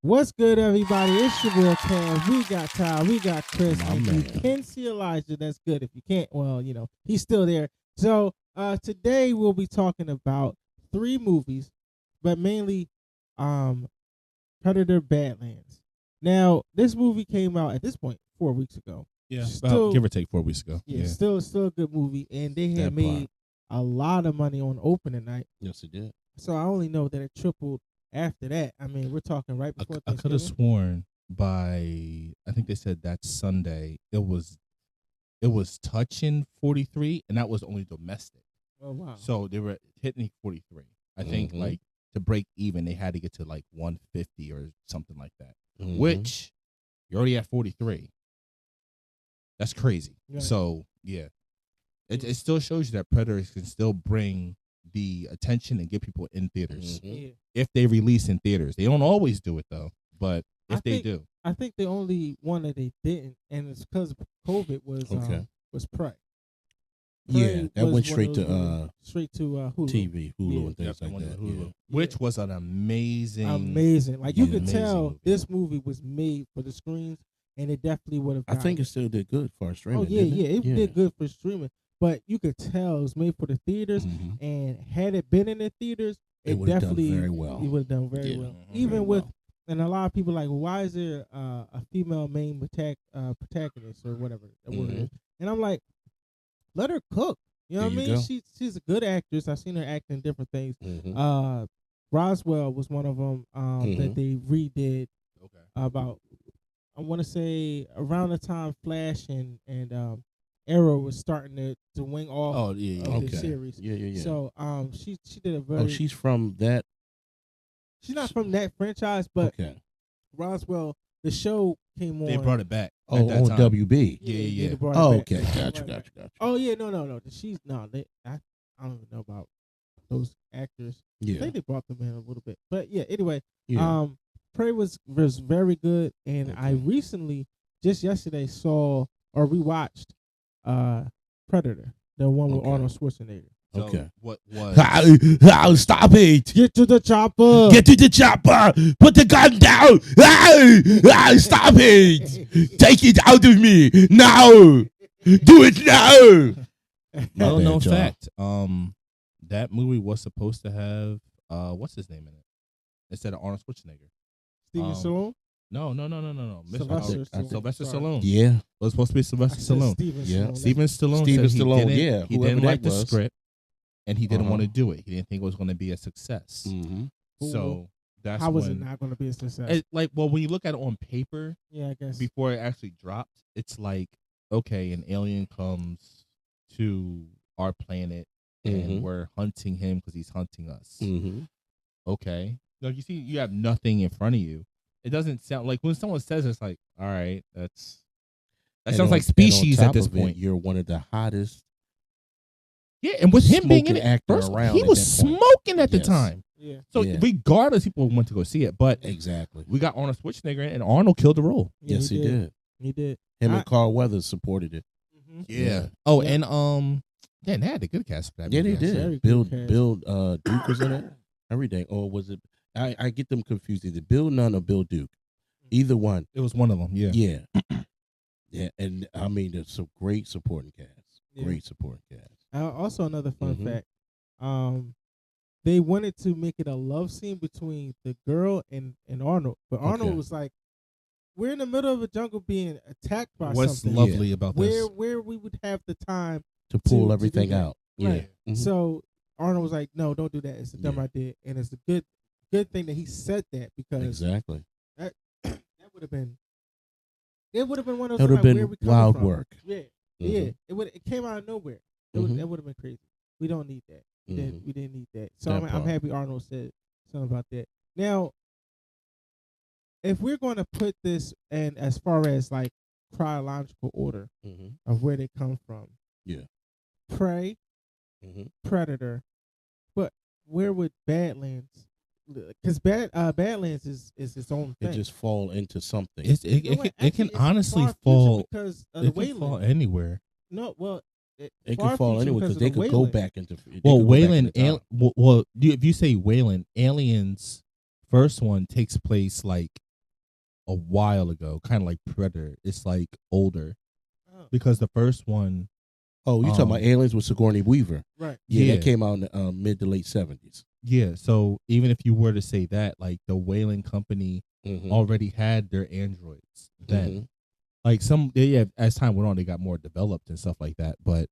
What's good, everybody? It's your boy Cam. We got Ty, we got Chris, and man. you can see Elijah. That's good. If you can't, well, he's still there. So today we'll be talking about 3 movies, but mainly Predator Badlands. Now, this movie came out at this point 4 weeks ago. Yeah, Still- about give or take 4 weeks ago. Yeah, still a good movie, and they had That made a lot of money on opening night. Yes, it did. So I only know that it tripled after that. I mean, we're talking right before I could have sworn by, I think they said that Sunday it was touching 43, and that was only domestic. Oh wow! So they were hitting 43. I think like to break even, they had to get to like 150 or something like that. Which you're already at 43. That's crazy. Right. So yeah, it still shows you that Predators can still bring the attention and get people in theaters Yeah. if they release in theaters. They don't always do it though, but if they do, I think the only one that they didn't, and it's because of COVID, was Prey. Yeah, that was went one of straight those to movies, straight to Hulu. TV, Hulu, Yeah. and things like that. Yeah. which was an amazing. Like you could amazing tell, movie. this movie was made for the screens, and it definitely would have. I think it still did good for streaming. Oh yeah, didn't it did good for streaming, but you could tell it was made for the theaters, and had it been in the theaters, it would have done definitely very well. It would have done very well, even very with. well. And a lot of people like, well, why is there a female main protagonist or whatever the word is? And I'm like, let her cook. You know what I There mean? you go. She's a good actress. I've seen her act in different things. Mhm. Roswell was one of them that they redid Okay. about. I want to say around the time Flash and Arrow was starting to wing off Oh yeah, of okay. the series. Yeah. So she did a very. Oh, she's from that. She's not from that franchise, but Okay. Roswell, the show came on. They brought it back. Oh, at that on time. WB. Yeah. they brought it Oh, back. okay. Got you. Right. Oh yeah, no. She's no. I don't even know about those actors. I Yeah. think they brought them in a little bit, but yeah. Anyway, Yeah. Prey was very good, and I recently, just yesterday, saw or rewatched Predator, the one with Okay. Arnold Schwarzenegger. So Okay. What was? Stop it! Get to the chopper. Get to the chopper! Put the gun down! Stop it! Take it out of me now! Do it now! Well known bad, y'all. fact. That movie was supposed to have what's his name in it instead of Arnold Schwarzenegger. Steven Stallone. No. Sylvester Sylvester Sorry. Stallone. Yeah. It was supposed to be Sylvester I said Stallone. Steven Yeah. Stallone. Steven Stallone. Steven said Stallone, He yeah, didn't, he whoever didn't that like the was. script, and he didn't want to Uh-huh. do it. He didn't think it was going to be a success. Mm-hmm. So that's How was it when, not going to be a success? when you look at it on paper Yeah, I guess. before it actually dropped, it's like, okay, an alien comes to our planet and we're hunting him because he's hunting us. Mm-hmm. Okay. No, you see, you have nothing in front of you. It doesn't sound like when someone says it's like, all right, that sounds like Species at this point. You're one of the hottest. Yeah, and with him being in smoking it, actor first, around he at was that point. smoking at the Yes. time. Yeah. So Yeah. regardless, people went to go see it, but Exactly. we got Arnold Schwarzenegger, and Arnold killed the role. Yeah, Yes, he did. He did. Him I- and Carl Weathers supported it. Yeah. Oh, Yeah. and they had a good cast for that. Yeah, they movie, did. Very Bill good cast. Bill Duke was in it. Everything. Or was it? I get them confused. Either Bill Nunn or Bill Duke. Either one. It was one of them. Yeah. Yeah. Yeah. And I mean, it's a great supporting cast. Yeah. Great supporting cast. Also, another fun Mhm. fact. They wanted to make it a love scene between the girl and Arnold, but Arnold Okay. was like, "We're in the middle of a jungle being attacked by What's something. lovely about this? Where we would have the time." To pull to everything do that. out. Yeah. Right. Mhm. So Arnold was like, "No, don't do that. It's a dumb Yeah. idea, and it's a good thing that he said that because Exactly. that would have been. It would have been one of That those. would have where been we coming wild from? work. Yeah, Mhm. yeah. It came out of nowhere. Mhm. That would have been crazy. We don't need that. Mhm. We didn't need that. So That I'm part. happy Arnold said something about that. Now, if we're going to put this in as far as like chronological order Mhm. of where they come from, Yeah. Prey, Mhm. Predator, but where would Badlands? Because Badlands is its own thing. It just fall into something. It You know what? can Actually, it's honestly far future fall. because of the It can fall Wayland. anywhere. No, well, It far could fall future anywhere because because they of the could go Wayland. back into. they Well, could go back Wayland, into time. if you say Wayland, Aliens first one takes place like a while ago, kind of like Predator. It's like older Oh. because the first one, Oh, you talking about Aliens with Sigourney Weaver? Right. Yeah, that came out in the mid to late 70s. yeah. So even if you were to say that, like the Wayland Company already had their androids then. Like as time went on, they got more developed and stuff like that. But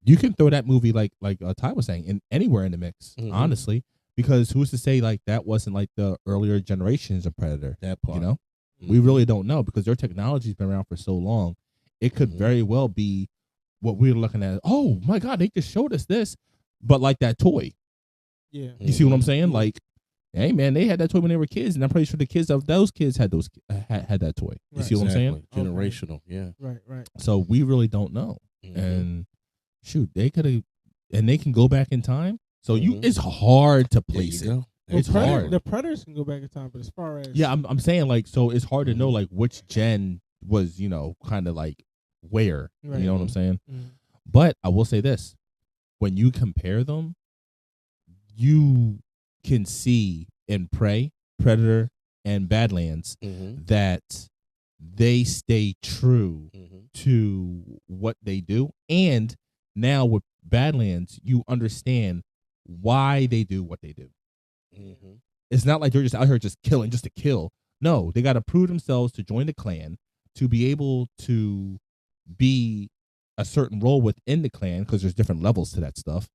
you can throw that movie like Ty was saying, in anywhere in the mix, honestly, because who's to say like that wasn't like the earlier generations of Predator? That part, you know, we really don't know because their technology's been around for so long. It could very well be what we're looking at. Oh my God, they just showed us this, but like that toy. Yeah. You see what I'm saying? Like, hey man, they had that toy when they were kids, and I'm pretty sure the kids of those kids had had that toy. You see what I'm saying? Generational, yeah. Right. So we really don't know. And shoot, they could have, and they can go back in time. So it's hard to place it. It's hard. The Predators can go back in time, but as far as I'm saying like, so it's hard to know like which gen was, you know, kind of like where. Right. You know what I'm saying? But I will say this: when you compare them, you can see in Predator, and Badlands that they stay true to what they do. And now with Badlands, you understand why they do what they do. It's not like they're just out here just killing just to kill. No, they got to prove themselves to join the clan, to be able to be a certain role within the clan, because there's different levels to that stuff.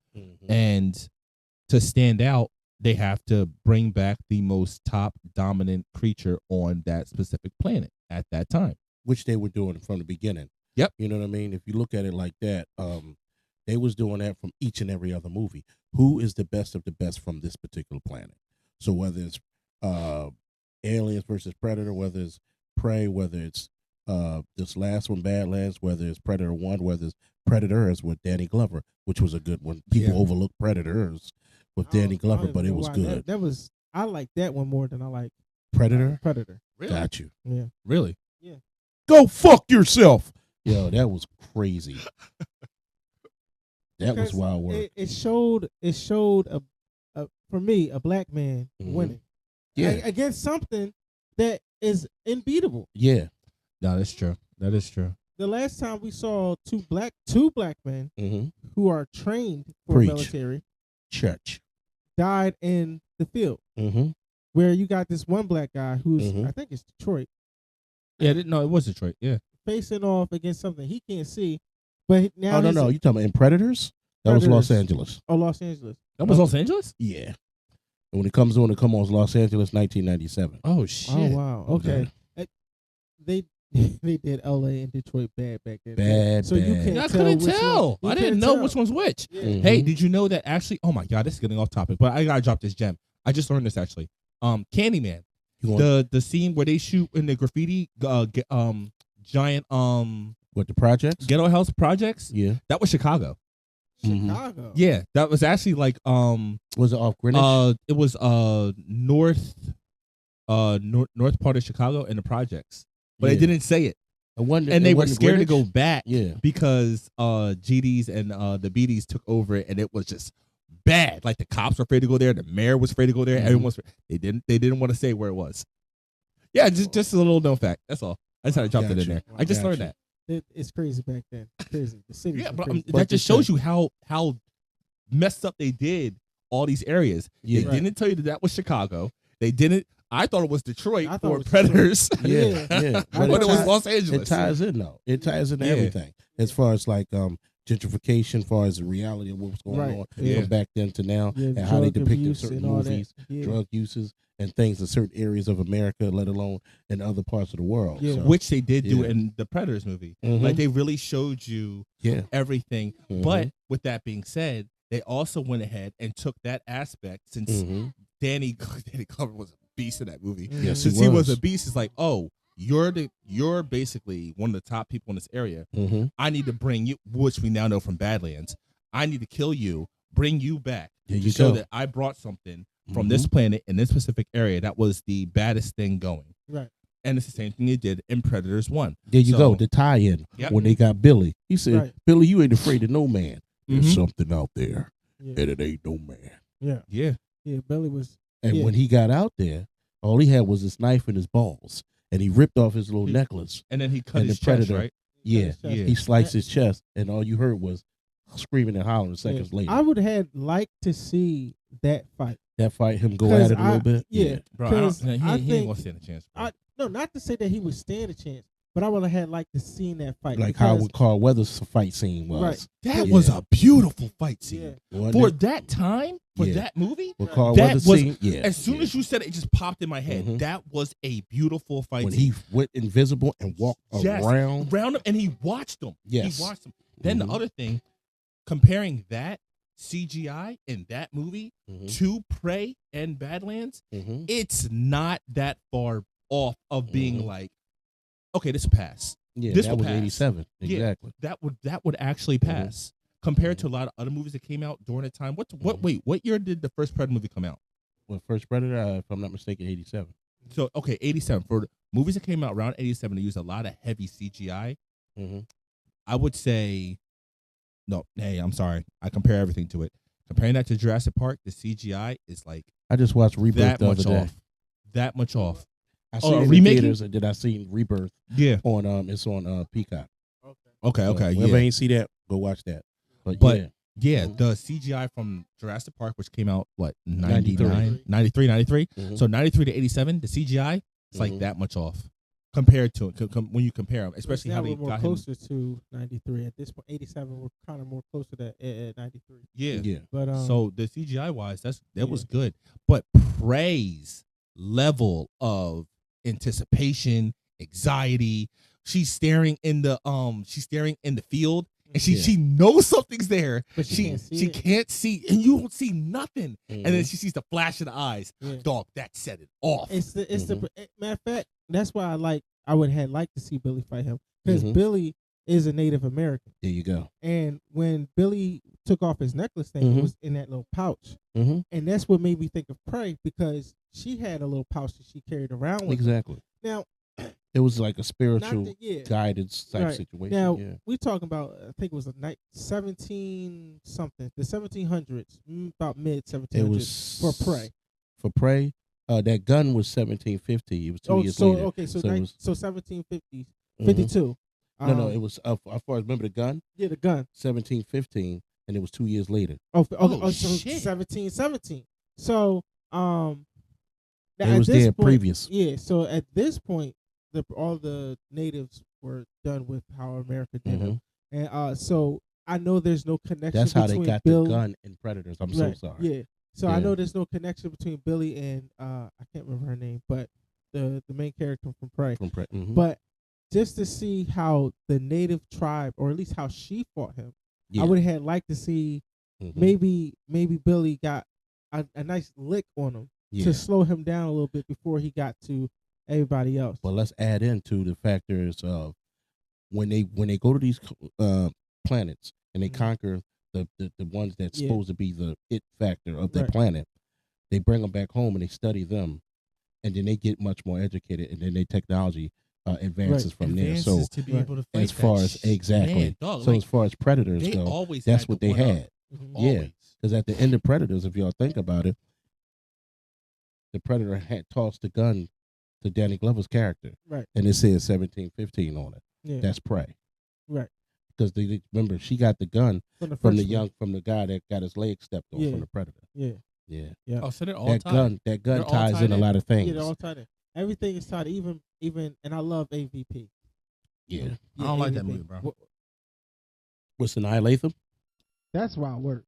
And to stand out, they have to bring back the most top dominant creature on that specific planet at that time, which they were doing from the beginning. Yep. You know what I mean? If you look at it like that, they was doing that from each and every other movie. Who is the best of the best from this particular planet? So whether it's Aliens versus Predator, whether it's Prey, whether it's this last one, Badlands, whether it's Predator 1, whether it's Predators with Danny Glover, which was a good one. People overlook Predators with Danny Glover, but it was good. That was, I like that one more than I like Predator. Really? Got you. Yeah. Really? Yeah. Go fuck yourself. Yo, that was crazy. That was wild work. It showed a for me a black man winning. Yeah. Against something that is unbeatable. Yeah. No, that's true. That is true. The last time we saw two black men who are trained for military church died in the field. Where you got this one black guy who's I think it's Detroit. Yeah, no, it was Detroit. Yeah, facing off against something he can't see. But now no, you talking about in Predators? That was Los Angeles. Oh, Los Angeles. That was Los Angeles? Yeah. And when it comes on, Los Angeles, 1997. Oh shit! Oh wow. Okay. They did L.A. and Detroit bad back then. Bad. So you can't. I couldn't tell. I didn't know which one's which. Yeah. Hey, did you know that actually? Oh my God, this is getting off topic, but I gotta drop this gem. I just learned this actually. Candyman. The scene where they shoot in the graffiti giant what, the projects? Ghetto house projects? Yeah. That was Chicago. Chicago. Yeah, that was actually like was it off Greenwich? It was north part of Chicago in the projects. But they didn't say it. And they were scared to go back because GDs and the BDs took over it, and it was just bad. Like the cops were afraid to go there, the mayor was afraid to go there, everyone was they didn't want to say where it was. Yeah, just a little known fact. That's all. I just had to drop that in there. I just learned that. It's crazy back then. Crazy. The city. Yeah, but that just shows you how messed up they did all these areas. They didn't tell you that was Chicago. They didn't. I thought it was Detroit for Predators. Yeah. But it was Los Angeles. It ties in though. It ties into everything as far as like gentrification, as far as the reality of what was going on from back then to now, and how they depicted certain movies, drug uses, and things in certain areas of America, let alone in other parts of the world. Yeah. So, which they did do in the Predators movie. Like they really showed you everything. But with that being said, they also went ahead and took that aspect since Danny Glover was a beast in that movie. Yes, since he was a beast, it's like, oh, you're basically one of the top people in this area. I need to bring you, which we now know from Badlands. I need to kill you, bring you back to show that I brought something from this planet in this specific area that was the baddest thing going. Right. And it's the same thing they did in Predators 1. There you go, the tie-in when they got Billy. He said, Billy, you ain't afraid of no man. There's something out there, and it ain't no man. Yeah, Billy was. And when he got out there, all he had was his knife and his balls. and he ripped off his little necklace. And then he cut And his the chest, Predator- right? Yeah, Yeah. he sliced his chest, and all you heard was screaming and hollering seconds later. I would have liked to see that fight. That fight, him go at it a little bit. Yeah, Bro, I don't, because he I ain't gonna think stand a chance. Bro. no, not to say that he would stand a chance, but I would have had liked to seen that fight. Like how because- Carl Weathers' fight scene was. Right. That Yeah. was a beautiful fight scene. Wasn't For it? that time, for Yeah. that movie, Well, Carl that Weathers' was- scene, yeah. as soon yeah. as you said it, it just popped in my head. Mhm. That was a beautiful fight when scene. he went invisible and walked Yes. around. Around him, and he watched them. Yes. He watched them. Then Mhm. the other thing, comparing that CGI in that movie Mhm. to Prey and Badlands, Mhm. it's not that far off of being Mhm. like, okay, this will pass. Yeah, This that will was pass. 87. Yeah. Exactly. That would actually pass compared to a lot of other movies that came out during that time. What year did the first Predator movie come out? Well, first Predator, if I'm not mistaken, 87. So okay, 87. For the movies that came out around 87, they used a lot of heavy CGI. Mm-hmm. I would say, no, hey, I'm sorry. I compare everything to it. Comparing that to Jurassic Park, the CGI is like I just watched Rebirth that the much other day. off. That much off. I Oh, seen it in remaking? theaters, and then I seen Rebirth Yeah. on it's on Peacock. Okay. So Okay. whoever Yeah. ain't see that, go watch that. But But- yeah, Yeah. Mhm. The CGI from Jurassic Park, which came out what 93. 93. Mhm. So 93 to 87, the CGI is like Mhm. that much off compared to when you compare them, especially now how we're they more got him. closer to 93 at this point. 87, we're kind of more closer to at 93. Yeah. yeah. But So the CGI wise, that yeah. was good. But Prey's level of anticipation, anxiety, she's staring in the field, and Yeah. she knows something's there. But she can't see she it. can't see, and you don't see nothing. And then Mhm. she sees the flash in the eyes. Yeah. Dog, that set it off. It's the Mhm. matter of fact. That's why I would have liked to see Billy fight him because Mhm. Billy is a Native American, There you go. and when Billy took off his necklace thing, Mhm. it was in that little pouch, Mm-hmm. and that's what made me think of Prey because she had a little pouch that she carried around with her. Exactly. Now, It was like a not spiritual that, yeah. guidance type Right. situation. Now yeah. we talking about I think it was the 17 something, the 1700s, about mid It 1700s was for Prey. For Prey, that gun was 1750. It was 2 years so later. okay, so So it was- 1750s, Mhm. 52. No, it was as far as remember the gun, Yeah, the gun. 1715, and it was 2 years later. So shit. 1717. So It at was this there point- previous. Yeah, so at this point, all the natives were done with how America did Mhm. them, and so I know there's no connection. That's how they between got Bill, the gun in Predators. I'm so Right, sorry. Yeah, so I Yeah. know there's no connection between Billy and I can't remember her name, but the main character from Prey. From mhm. But just to see how the native tribe, or at least how she fought him, Yeah. I would have liked to see Mhm. maybe Billy got a nice lick on him Yeah. to slow him down a little bit before he got to everybody else. But let's add into the factors of when they go to these planets and they Mhm. conquer the ones that's Yeah. supposed to be the it factor of their Right. planet. They bring them back home and they study them, and then they get much more educated, and then their technology advances Right. from there. Advances So to be Right. able to fight as far as exactly, Man, dog, so like, as far as Predators they go, always that's had what the they one up. had. Mhm. Yeah. Always. Because at the end of Predators, if y'all think about it, the Predator had tossed the gun to Danny Glover's character, Right. and it says 1715 on it. Yeah. That's Prey. Right. Because they remember she got the gun From the from first the one. from the guy that got his leg stepped on Yeah. from the Predator. Yeah. Yeah. Yeah. Oh, so they're all That tied. gun They're all ties tied in a in. lot of things. Yeah, they're all tied in. Everything is tied. Even and I love AVP. Yeah. I don't like that AVP. movie, bro. What's Annihilate That's why I work.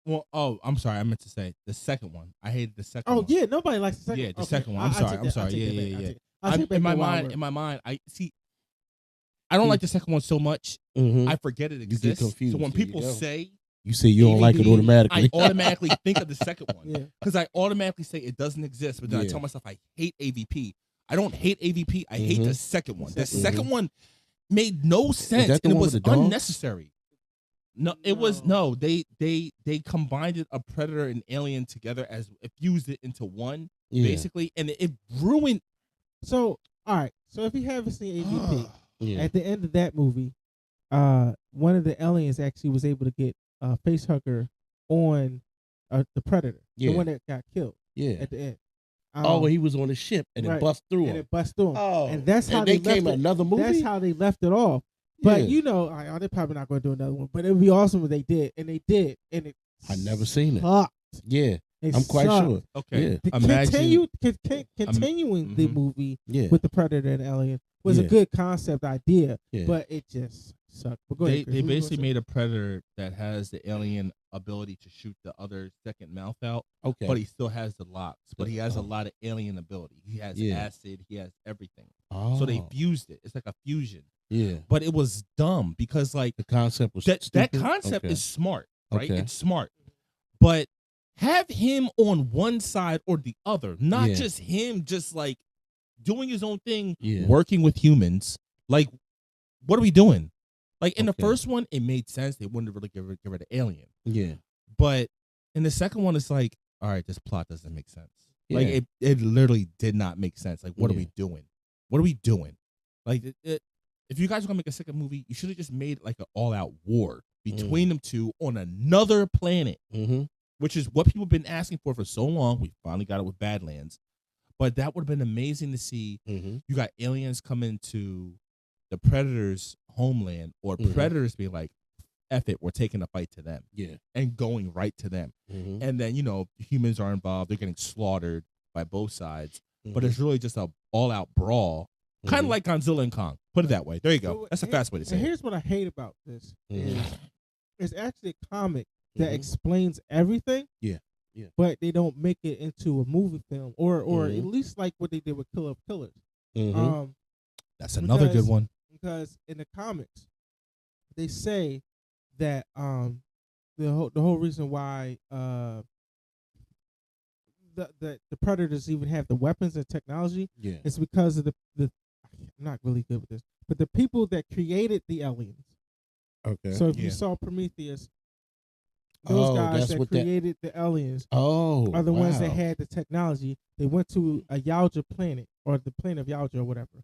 Well, I'm sorry. I meant to say the second one. I hated the second Oh one. yeah, nobody likes the second. Yeah, the okay. second one. I I'm sorry. take I'm that- I sorry. take Yeah, that yeah, back. yeah. I take back In my the Wild mind, World. in my mind, I don't like the second one so much. Mm-hmm. I forget it get exists. confused. So when There you people go. say You say you don't like it AVP, automatically. I automatically think of the second one Yeah. because I automatically say it doesn't exist. But then I Yeah. tell myself I hate AVP. I don't hate AVP. I hate the Mhm. second one. The Mhm. second one made no sense that the and it one was with the dogs? unnecessary. No, it was no. They combined it, a predator and alien together as fused it into one Yeah. basically, and it ruined. So all right. So if you haven't seen AVP, Yeah. at the end of that movie, one of the aliens actually was able to get a face hugger on the predator, Yeah. the one that got killed Yeah. at the end. He was on the ship and it bust through him. And it bust through him. Oh, and that's how they came another movie. That's how they left it off. But they're probably not going to do another one. But it would be awesome if they did, and they did, and it. I never seen it. Sucked. Yeah, I'm quite sure. Okay, yeah. Continuing the movie with the Predator and Alien was a good concept idea, but it just sucked. But go ahead, Chris. They basically made a Predator that has the alien ability to shoot the other second mouth out. Okay, but he still has the locks. But he has a lot of alien ability. He has acid. He has everything. Oh. So they fused it. It's like a fusion. Yeah, but it was dumb because like the concept was that concept is smart, right? Okay. It's smart, but have him on one side or the other, not just him, just like doing his own thing, working with humans. Like, what are we doing? Like in the first one, it made sense. They wanted to really get rid of Alien. Yeah, but in the second one, it's like, all right, this plot doesn't make sense. Like it literally did not make sense. Like, what are we doing? What are we doing? Like if you guys are gonna make a second movie, you should have just made like an all-out war between them two on another planet, which is what people have been asking for so long. We finally got it with Badlands, but that would have been amazing to see. You got aliens coming to the Predator's homeland, or Predators being like, "F it, we're taking a fight to them," and going right to them, and then humans are involved; they're getting slaughtered by both sides, but it's really just a all-out brawl. Kind of like Godzilla and Kong. Put it that way. There you go. That's a fast way to say it. Here's what I hate about this. It's actually a comic that explains everything. Yeah. But they don't make it into a movie film or at least like what they did with Killer of Killers. That's another good one. Because in the comics, they say that the whole reason why the Predators even have the weapons and technology is because of the I'm not really good with this, but the people that created the aliens. Okay. So if you saw Prometheus, those guys that created the aliens are the ones that had the technology. They went to a Yautja planet, or the planet of Yautja or whatever,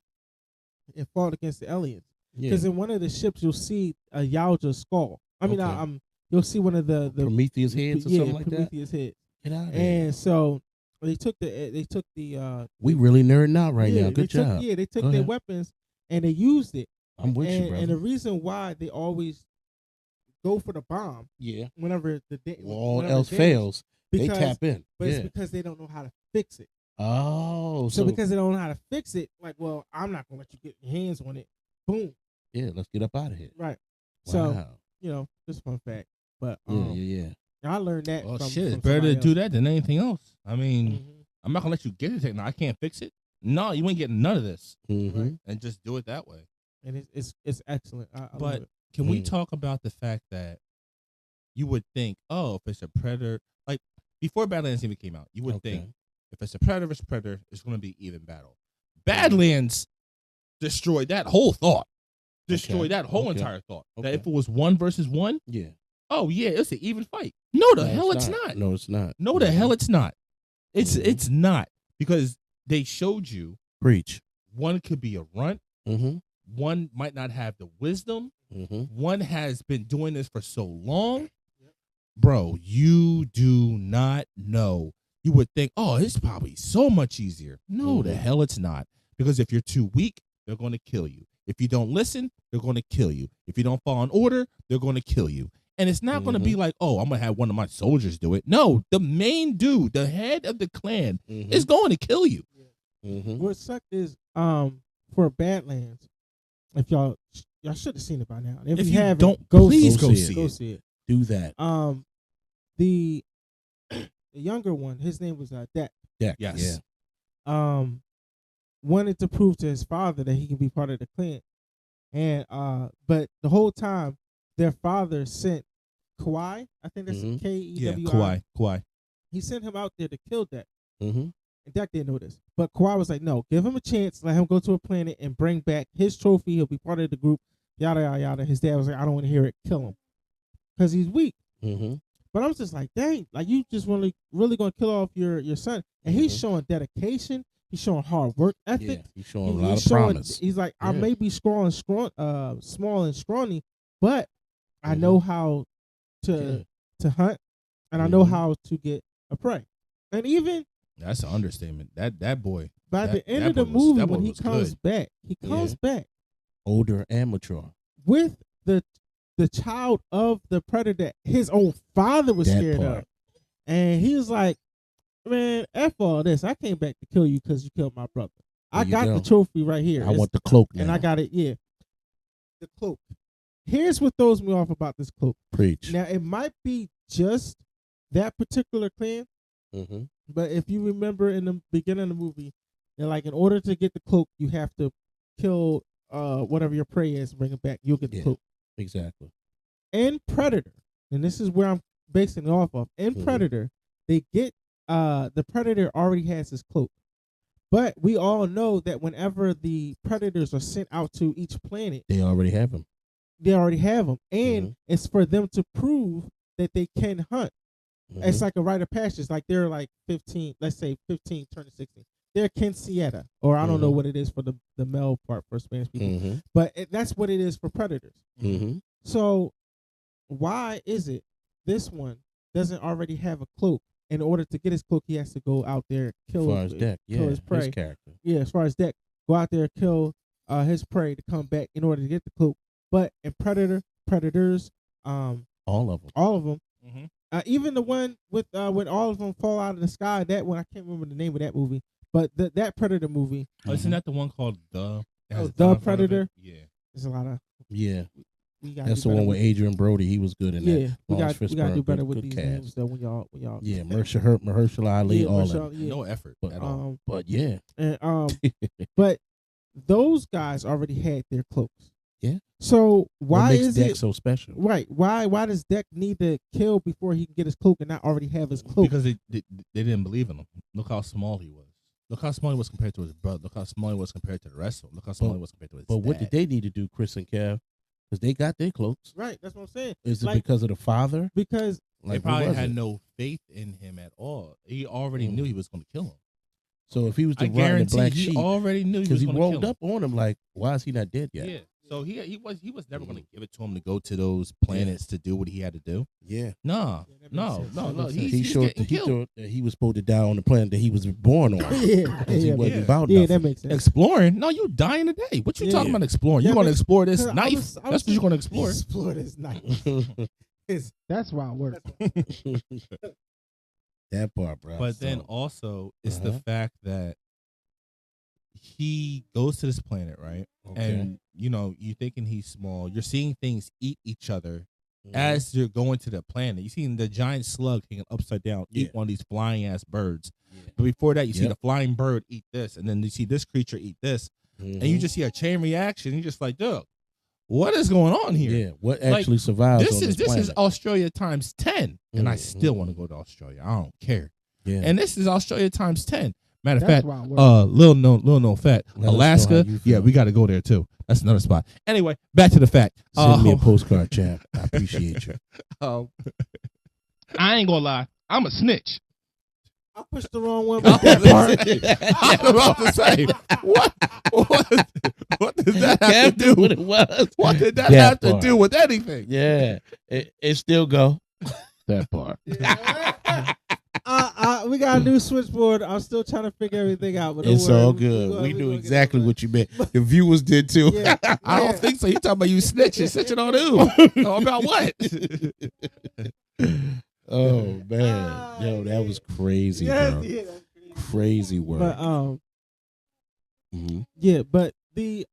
and fought against the aliens. Because in one of the ships, you'll see a Yautja skull. I mean, you'll see one of the Prometheus heads or something like Prometheus heads. Get out of here. And so they took the we really nerding out right now. Good job. They took their weapons and they used it. I'm with you, brother. And the reason why they always go for the bomb, whenever all else fails, they tap in. But it's because they don't know how to fix it. Oh, so because they don't know how to fix it, like, well, I'm not gonna let you get your hands on it. Boom. Yeah, let's get up out of here. Right. Wow. So just fun fact. But yeah. I learned that. Oh from, shit! from It's better to somebody do else. that than anything else. I mean, I'm not gonna let you get it. No, I can't fix it. No, you ain't getting none of this. Right. And just do it that way. And it's excellent. I love But it. can we talk about the fact that you would think, oh, if it's a Predator, like before Badlands even came out, you would think if it's a Predator versus Predator, it's going to be even battle. Badlands destroyed that whole thought. Destroyed that whole entire thought. That if it was 1 versus 1, oh yeah, it's an even fight. No, the hell it's not. No, it's not. No, the hell it's not. It's not, because they showed you. Preach. One could be a runt. One might not have the wisdom. One has been doing this for so long. Bro, you do not know. You would think, oh, it's probably so much easier. No, the hell it's not. Because if you're too weak, they're going to kill you. If you don't listen, they're going to kill you. If you don't follow an order, they're going to kill you. And it's not going to be like, oh, I'm going to have one of my soldiers do it. No, the main dude, the head of the clan, is going to kill you. What sucked is for Badlands, if y'all should have seen it by now. If you haven't, don't, please go see it. Do that. The younger one, his name was Deck. Deck. Yes. Yeah. Wanted to prove to his father that he can be part of the clan, and but the whole time their father sent Kawhi. I think that's Kewi. Kawhi. He sent him out there to kill Deck. And Deck didn't know this, but Kawhi was like, "No, give him a chance. Let him go to a planet and bring back his trophy. He'll be part of the group." Yada yada yada. His dad was like, "I don't want to hear it. Kill him, because he's weak." But I was just like, "Dang! Like you just really gonna kill off your son?" And he's showing dedication. He's showing hard work ethic. Yeah, he's showing a lot of promise. He's like, I may be small and scrawny, but I know how to hunt, and I know how to get a prey. And even That's an understatement. That boy. By the end that of the boy was- movie, that boy when he was comes good. back, he comes back Older and mature. with the child of the predator his own father was That scared part. of. And he was like, man, F all this. I came back to kill you because you killed my brother. There I you got go. the trophy right here. I want the cloak now. And I got it, the cloak. Here's what throws me off about this cloak. Preach. Now, it might be just that particular clan, Mm-hmm. but if you remember in the beginning of the movie, they're like, in order to get the cloak, you have to kill whatever your prey is, bring it back. You'll get the cloak. Exactly. In Predator, and this is where I'm basing it off of. In Predator, they get the Predator already has his cloak, but we all know that whenever the Predators are sent out to each planet, They already have him. they already have them, and it's for them to prove that they can hunt. It's like a rite of passage. Like they're like 15, let's say 15 turning 16. They're Quinceañera, or I don't know what it is for the male part for Spanish people, but that's what it is for Predators. So why is it this one doesn't already have a cloak? In order to get his cloak, he has to go out there, kill As far as Deck, kill his prey. his character. Yeah, as far as Deck, go out there, kill his prey to come back in order to get the cloak. But in Predators, All of them. even the one with when all of them fall out of the sky, that one I can't remember the name of that movie, but that Predator movie. Oh, isn't that the one called The? The Predator. Yeah. There's a lot of That's the one with Adrian Brody. He was good in that. Yeah, we got to do better with good these cast. names though when y'all. Yeah, Mahershala Ali, all of them. No effort But, at all. But yeah, and but those guys already had their cloaks. Yeah. So why what makes is Deck it so special? right? Why does Deck need to kill before he can get his cloak and not already have his cloak? Because they didn't believe in him. Look how small he was. Look how small he was compared to his brother. Look how small he was compared to the rest of them. Look how small he was compared to his But what dad. did they need to do, Chris and Kev? Because they got their cloaks. Right, that's what I'm saying. Is it Like, because of the father? because They Like, probably what was had it? no faith in him at all. He already knew he was going to kill him. So if he was I the rotten guarantee black he sheep, already knew he because was he going to rolled kill him. up on him like, why is he not dead yet? Yeah. So he was never going to give it to him to go to those planets to do what he had to do. Yeah. No. that makes sense. That makes sense. He showed getting killed. thought that he was supposed to die on the planet that he was born on. yeah, Because he wasn't about yeah, nothing. that makes sense. Exploring? No, you dying today. What you Yeah. talking about exploring? Yeah, You're going to but- explore this 'cause I knife. was That's what you're going to explore. Explore this knife. That's why I work. That part, bro. But then So, also, it's the fact that he goes to this planet, right? okay. And, you're thinking he's small. You're seeing things eat each other Mhm. as you're going to the planet. You're seeing the giant slug hanging upside down eat Yeah. one of these flying ass birds. Yeah. But before that, you see Yep. the flying bird eat this, and then you see this creature eat this, and you Mhm. just see a chain reaction. You're just like, dude, what is going on here? Yeah, what Like, actually survives This on is this planet? Australia times 10, and I Mhm. still want to go to Australia. I don't care. Yeah. And this is Australia times 10. Matter of That's fact, why I work. little known fact, Let us know Alaska. how you Yeah, feel. we got to go there too. That's another spot. Anyway, back to the fact. Send me a postcard, champ. I appreciate you. I ain't gonna lie. I'm a snitch. I pushed the wrong one. I But that part. was about to say, what does that have to do? What it was. What did that That have to part. do with anything? Yeah, it still go. That part. We got a new switchboard. I'm still trying to figure everything out. But don't It's worry. all We good. gonna- We we knew gonna get exactly it what you meant. The viewers did too. Yeah. I don't think so. You talking about you snitching? Snitching on who? Oh, about what? Oh man, yo, that was crazy, Yes, bro. yeah, that's crazy. Crazy work. But Mhm. yeah, but the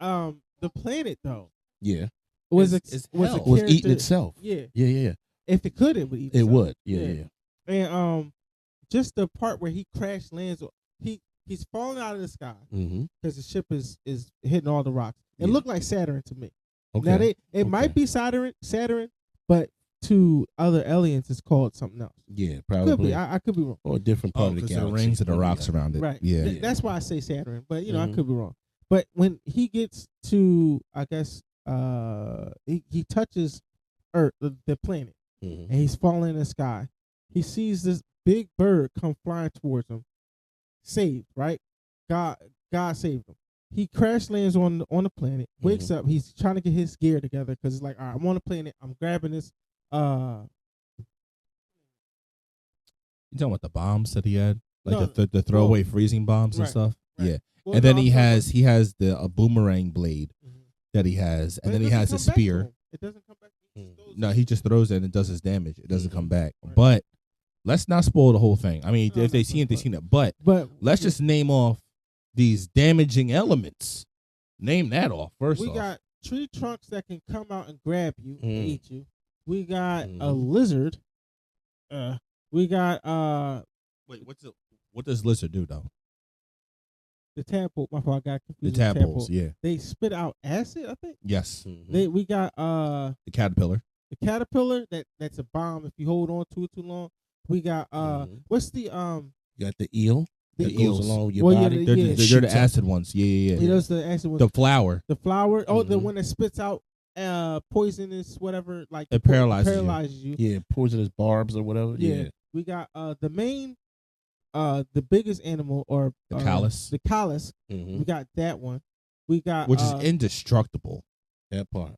planet though Yeah, was It's was a hell. was character. eating itself. Yeah, Yeah. if it could, it would eat. It itself. would. Yeah, Yeah. yeah. And just the part where he crash lands, he's falling out of the sky Mm-hmm. because the ship is hitting all the rocks. It Yeah. looked like Saturn to me. Okay. Now it Okay. might be Saturn, but to other aliens it's called something else. Yeah, Could probably. be. I could be wrong. Or a different part of the Because the galaxy. rings and the Yeah. rocks around it. Right. Yeah. That's why I say Saturn, but I Mhm. could be wrong. But when he gets to, I guess, he touches Earth, the planet, Mhm. and he's falling in the sky. He sees this big bird come flying towards him. Saved, right? God saved him. He crash lands on the planet. Wakes up. He's trying to get his gear together because it's like, all right, I'm on the planet. I'm grabbing this. You talking about the bombs that he had? like the throwaway freezing bombs and stuff. Right. Yeah, Well, and then no, he I'm talking has a boomerang blade that he has, But and it then he doesn't has a come back to spear. him. It doesn't come back. No, he just throws it and it does his damage. It doesn't come back. Right. But let's not spoil the whole thing. I mean, No, if they no, seen it, they but- seen it. But But let's just name off these damaging elements. Name that off first. we off. got tree trunks that can come out and grab you and Mm. eat you. We got a Mhm. lizard. We got Wait, what does lizard do though? the tadpole. My fault, I got The confused. with tadpoles, yeah, They spit out acid, I think. yes. We got The caterpillar. the caterpillar that's a bomb if you hold on to it too long. We got what's the You got the eel the that eels. goes along with your Well, yeah, body. They're, Yeah. they're the Shoots up. acid ones. Yeah. you know, it's the acid one. The flower. The flower. Oh, the Mhm. one that spits out poisonous whatever, like It paralyzes you. paralyzes you. Yeah, poisonous barbs or whatever. Yeah. We got the main the biggest animal or The callus. The callus. Mhm. We got that one. We got Which is indestructible. That part.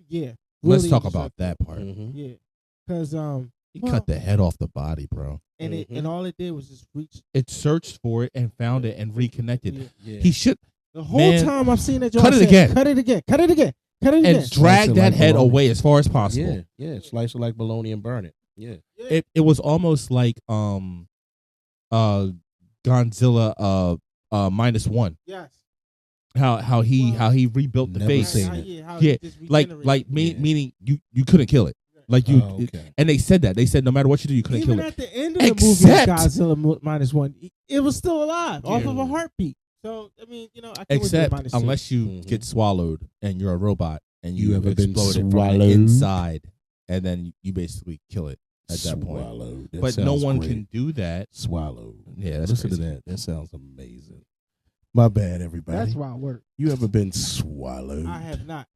yeah. Let's really talk about that indestructible. part. Mhm. Yeah. Cuz He well, cut the head off the body, bro. and it Mhm. and all it did was just reach It searched for it and found it and reconnected. Yeah. Yeah. He should The whole Man, time I've seen that cut it again. Cut it again. Cut it again. Cut it again. and drag it that like head bologna. away as far as possible. Yeah, yeah. Slice it like bologna and burn it. Yeah. It was almost like Godzilla -1. Yes. How he rebuilt the Never face. seen How- it. yeah, how Yeah, it just Like regenerated. Yeah. meaning you couldn't kill it. Like you Oh, okay. and they said that. They said no matter what you do, you couldn't Even kill it. at the end of the Except- movie, Godzilla -1, it was still alive off Yeah. of a heartbeat. So I mean, you know, I can't Except wait to unless you Mhm. get swallowed and you're a robot and You you ever been explode it from swallowed? the inside and then you basically kill it at that point. Swallowed. That But no sounds one great. can do that. Swallowed. Yeah, that's Listen crazy. to that. That sounds amazing. My bad, everybody. That's why I work. You ever been swallowed? I have not.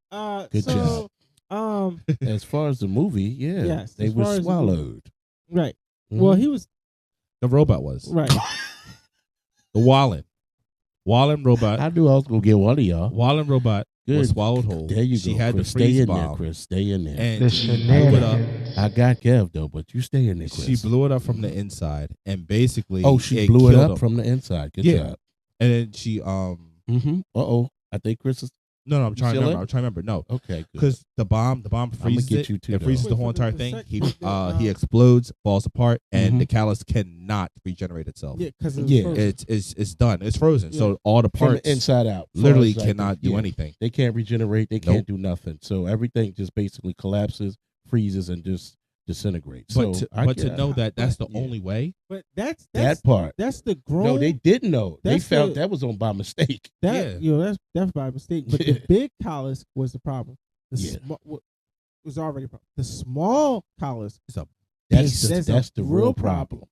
Good so, As far as the movie, yeah, Yes, they as were far as the swallowed. right. Mhm. Well, he was The robot was right. the Wallen robot. I knew I was gonna get one of y'all. Wallen robot was Good. swallowed whole. There you She go. had Chris. the Stay freeze in bomb there, Chris. Stay in there. and The she blew it up. I got Kev though, but you stay in there, Chris. She blew it up from the inside and basically Oh, she blew it killed up him. from the inside. Good Yeah. job. And then she Mm-hmm. I think Chris is no I'm trying to still remember. I'm trying to remember. No. okay. Good. Because the bomb freezes get it. you too, It though. freezes the Wait, whole for the- entire the thing. sec- He the, he explodes, falls apart, and Mhm. the callus cannot regenerate itself. Yeah, because Yeah. It's done. It's frozen. Yeah. So all the from parts the inside out, far literally as I cannot think, do yeah. anything. They can't regenerate. They can't Nope. do nothing. So everything just basically collapses, freezes, and just disintegrates. But So to know that that's the yeah. only way. But that's that part. That's the grown. No, they didn't know. They That's found the- that was on by mistake. That Yeah. you know that's by mistake. But Yeah. the big callus was the problem. The Yeah. was already a problem. The small callus That's That's that's a the real real problem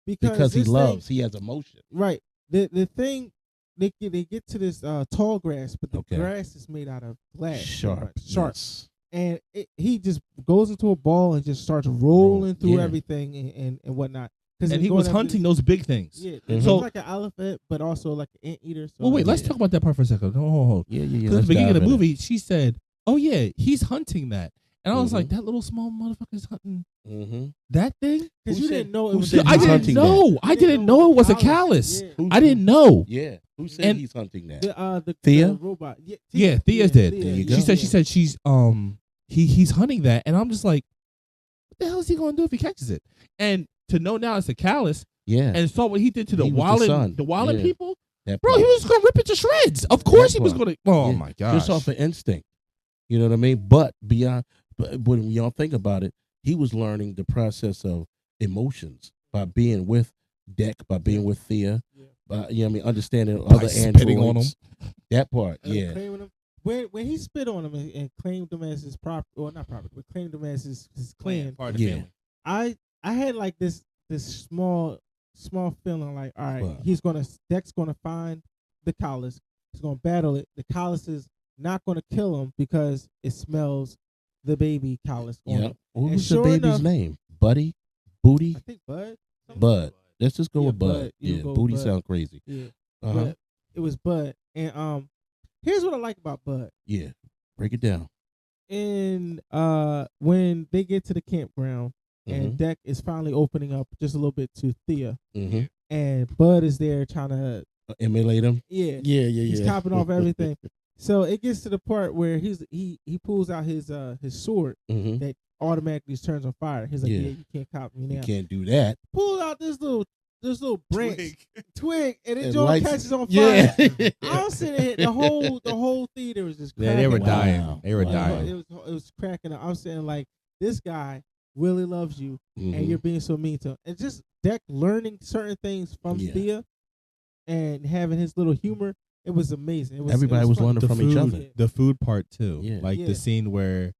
because he this loves. thing, He has emotion. right. The thing they get to this tall grass, but the Okay. grass is made out of glass, Sharp. sharp, Yes. and he just goes into a ball and just starts rolling through Yeah. everything and whatnot. And he was hunting those big things. Yeah, Mhm. it's So- like an elephant, but also like an anteater. So Well, wait. Let's Yeah. talk about that part for a second. Oh, Yeah. because at Let's the beginning of dive the in it. movie, she said, "Oh yeah, he's hunting that," and I was Mhm. like, "That little small motherfucker's hunting Mm-hmm. that thing." because Who you said- didn't know it who was. said a he's I didn't hunting know. I didn't know it was a callus. Yeah. I didn't know. Yeah. Who said And- he's hunting that? The Thea? the robot. Yeah, Thea did. There you She go. said she's he's hunting that, and I'm just like, what the hell is he gonna do if he catches it? And to know now it's a callus, Yeah. and saw what he did to the He was the son. Wallen Yeah. people, that bro, part. he was gonna rip it to shreds. Of course, That he was part. gonna. Oh Yeah. my gosh! Just off of instinct. You know what I mean? But when y'all think about it, he was learning the process of emotions by being with Deck, by being with Thea, Yeah. by understanding By other spitting on androids. That part, yeah. Claiming him. When he spit on him and claimed him as his property, or not property, but claimed him as his clan, part of the Yeah. family. I had like this small feeling like, all right, What? Deck's gonna find the callus, he's gonna battle it. The callus is not gonna kill him because it smells the baby callus on Yeah. him. What And was the sure baby's enough- name? Buddy? Booty? I think Bud. Bud. Let's just go Yeah, with Bud. Bud. You Yeah, go Booty Bud. sound crazy. Yeah, Uh-huh. but it was Bud. And here's what I like about Bud. Yeah. Break it down. And when they get to the campground and Mhm. Deck is finally opening up just a little bit to Thea, Mm-hmm. and Bud is there trying to emulate him. Yeah, He's copping off everything. So it gets to the part where he pulls out his sword that automatically turns on fire. He's like, yeah, you can't cop me now. You can't do that. Pull out this little branch, twig, and it catches on fire. Yeah. I was sitting there, the whole theater was just cracking. Yeah, they were dying. Wow. They were dying. It was cracking up. I was saying like, this guy really loves you, and you're being so mean to him. And just Deck learning certain things from Thea and having his little humor, it was amazing. Everybody was learning from each other. The food part too, the scene where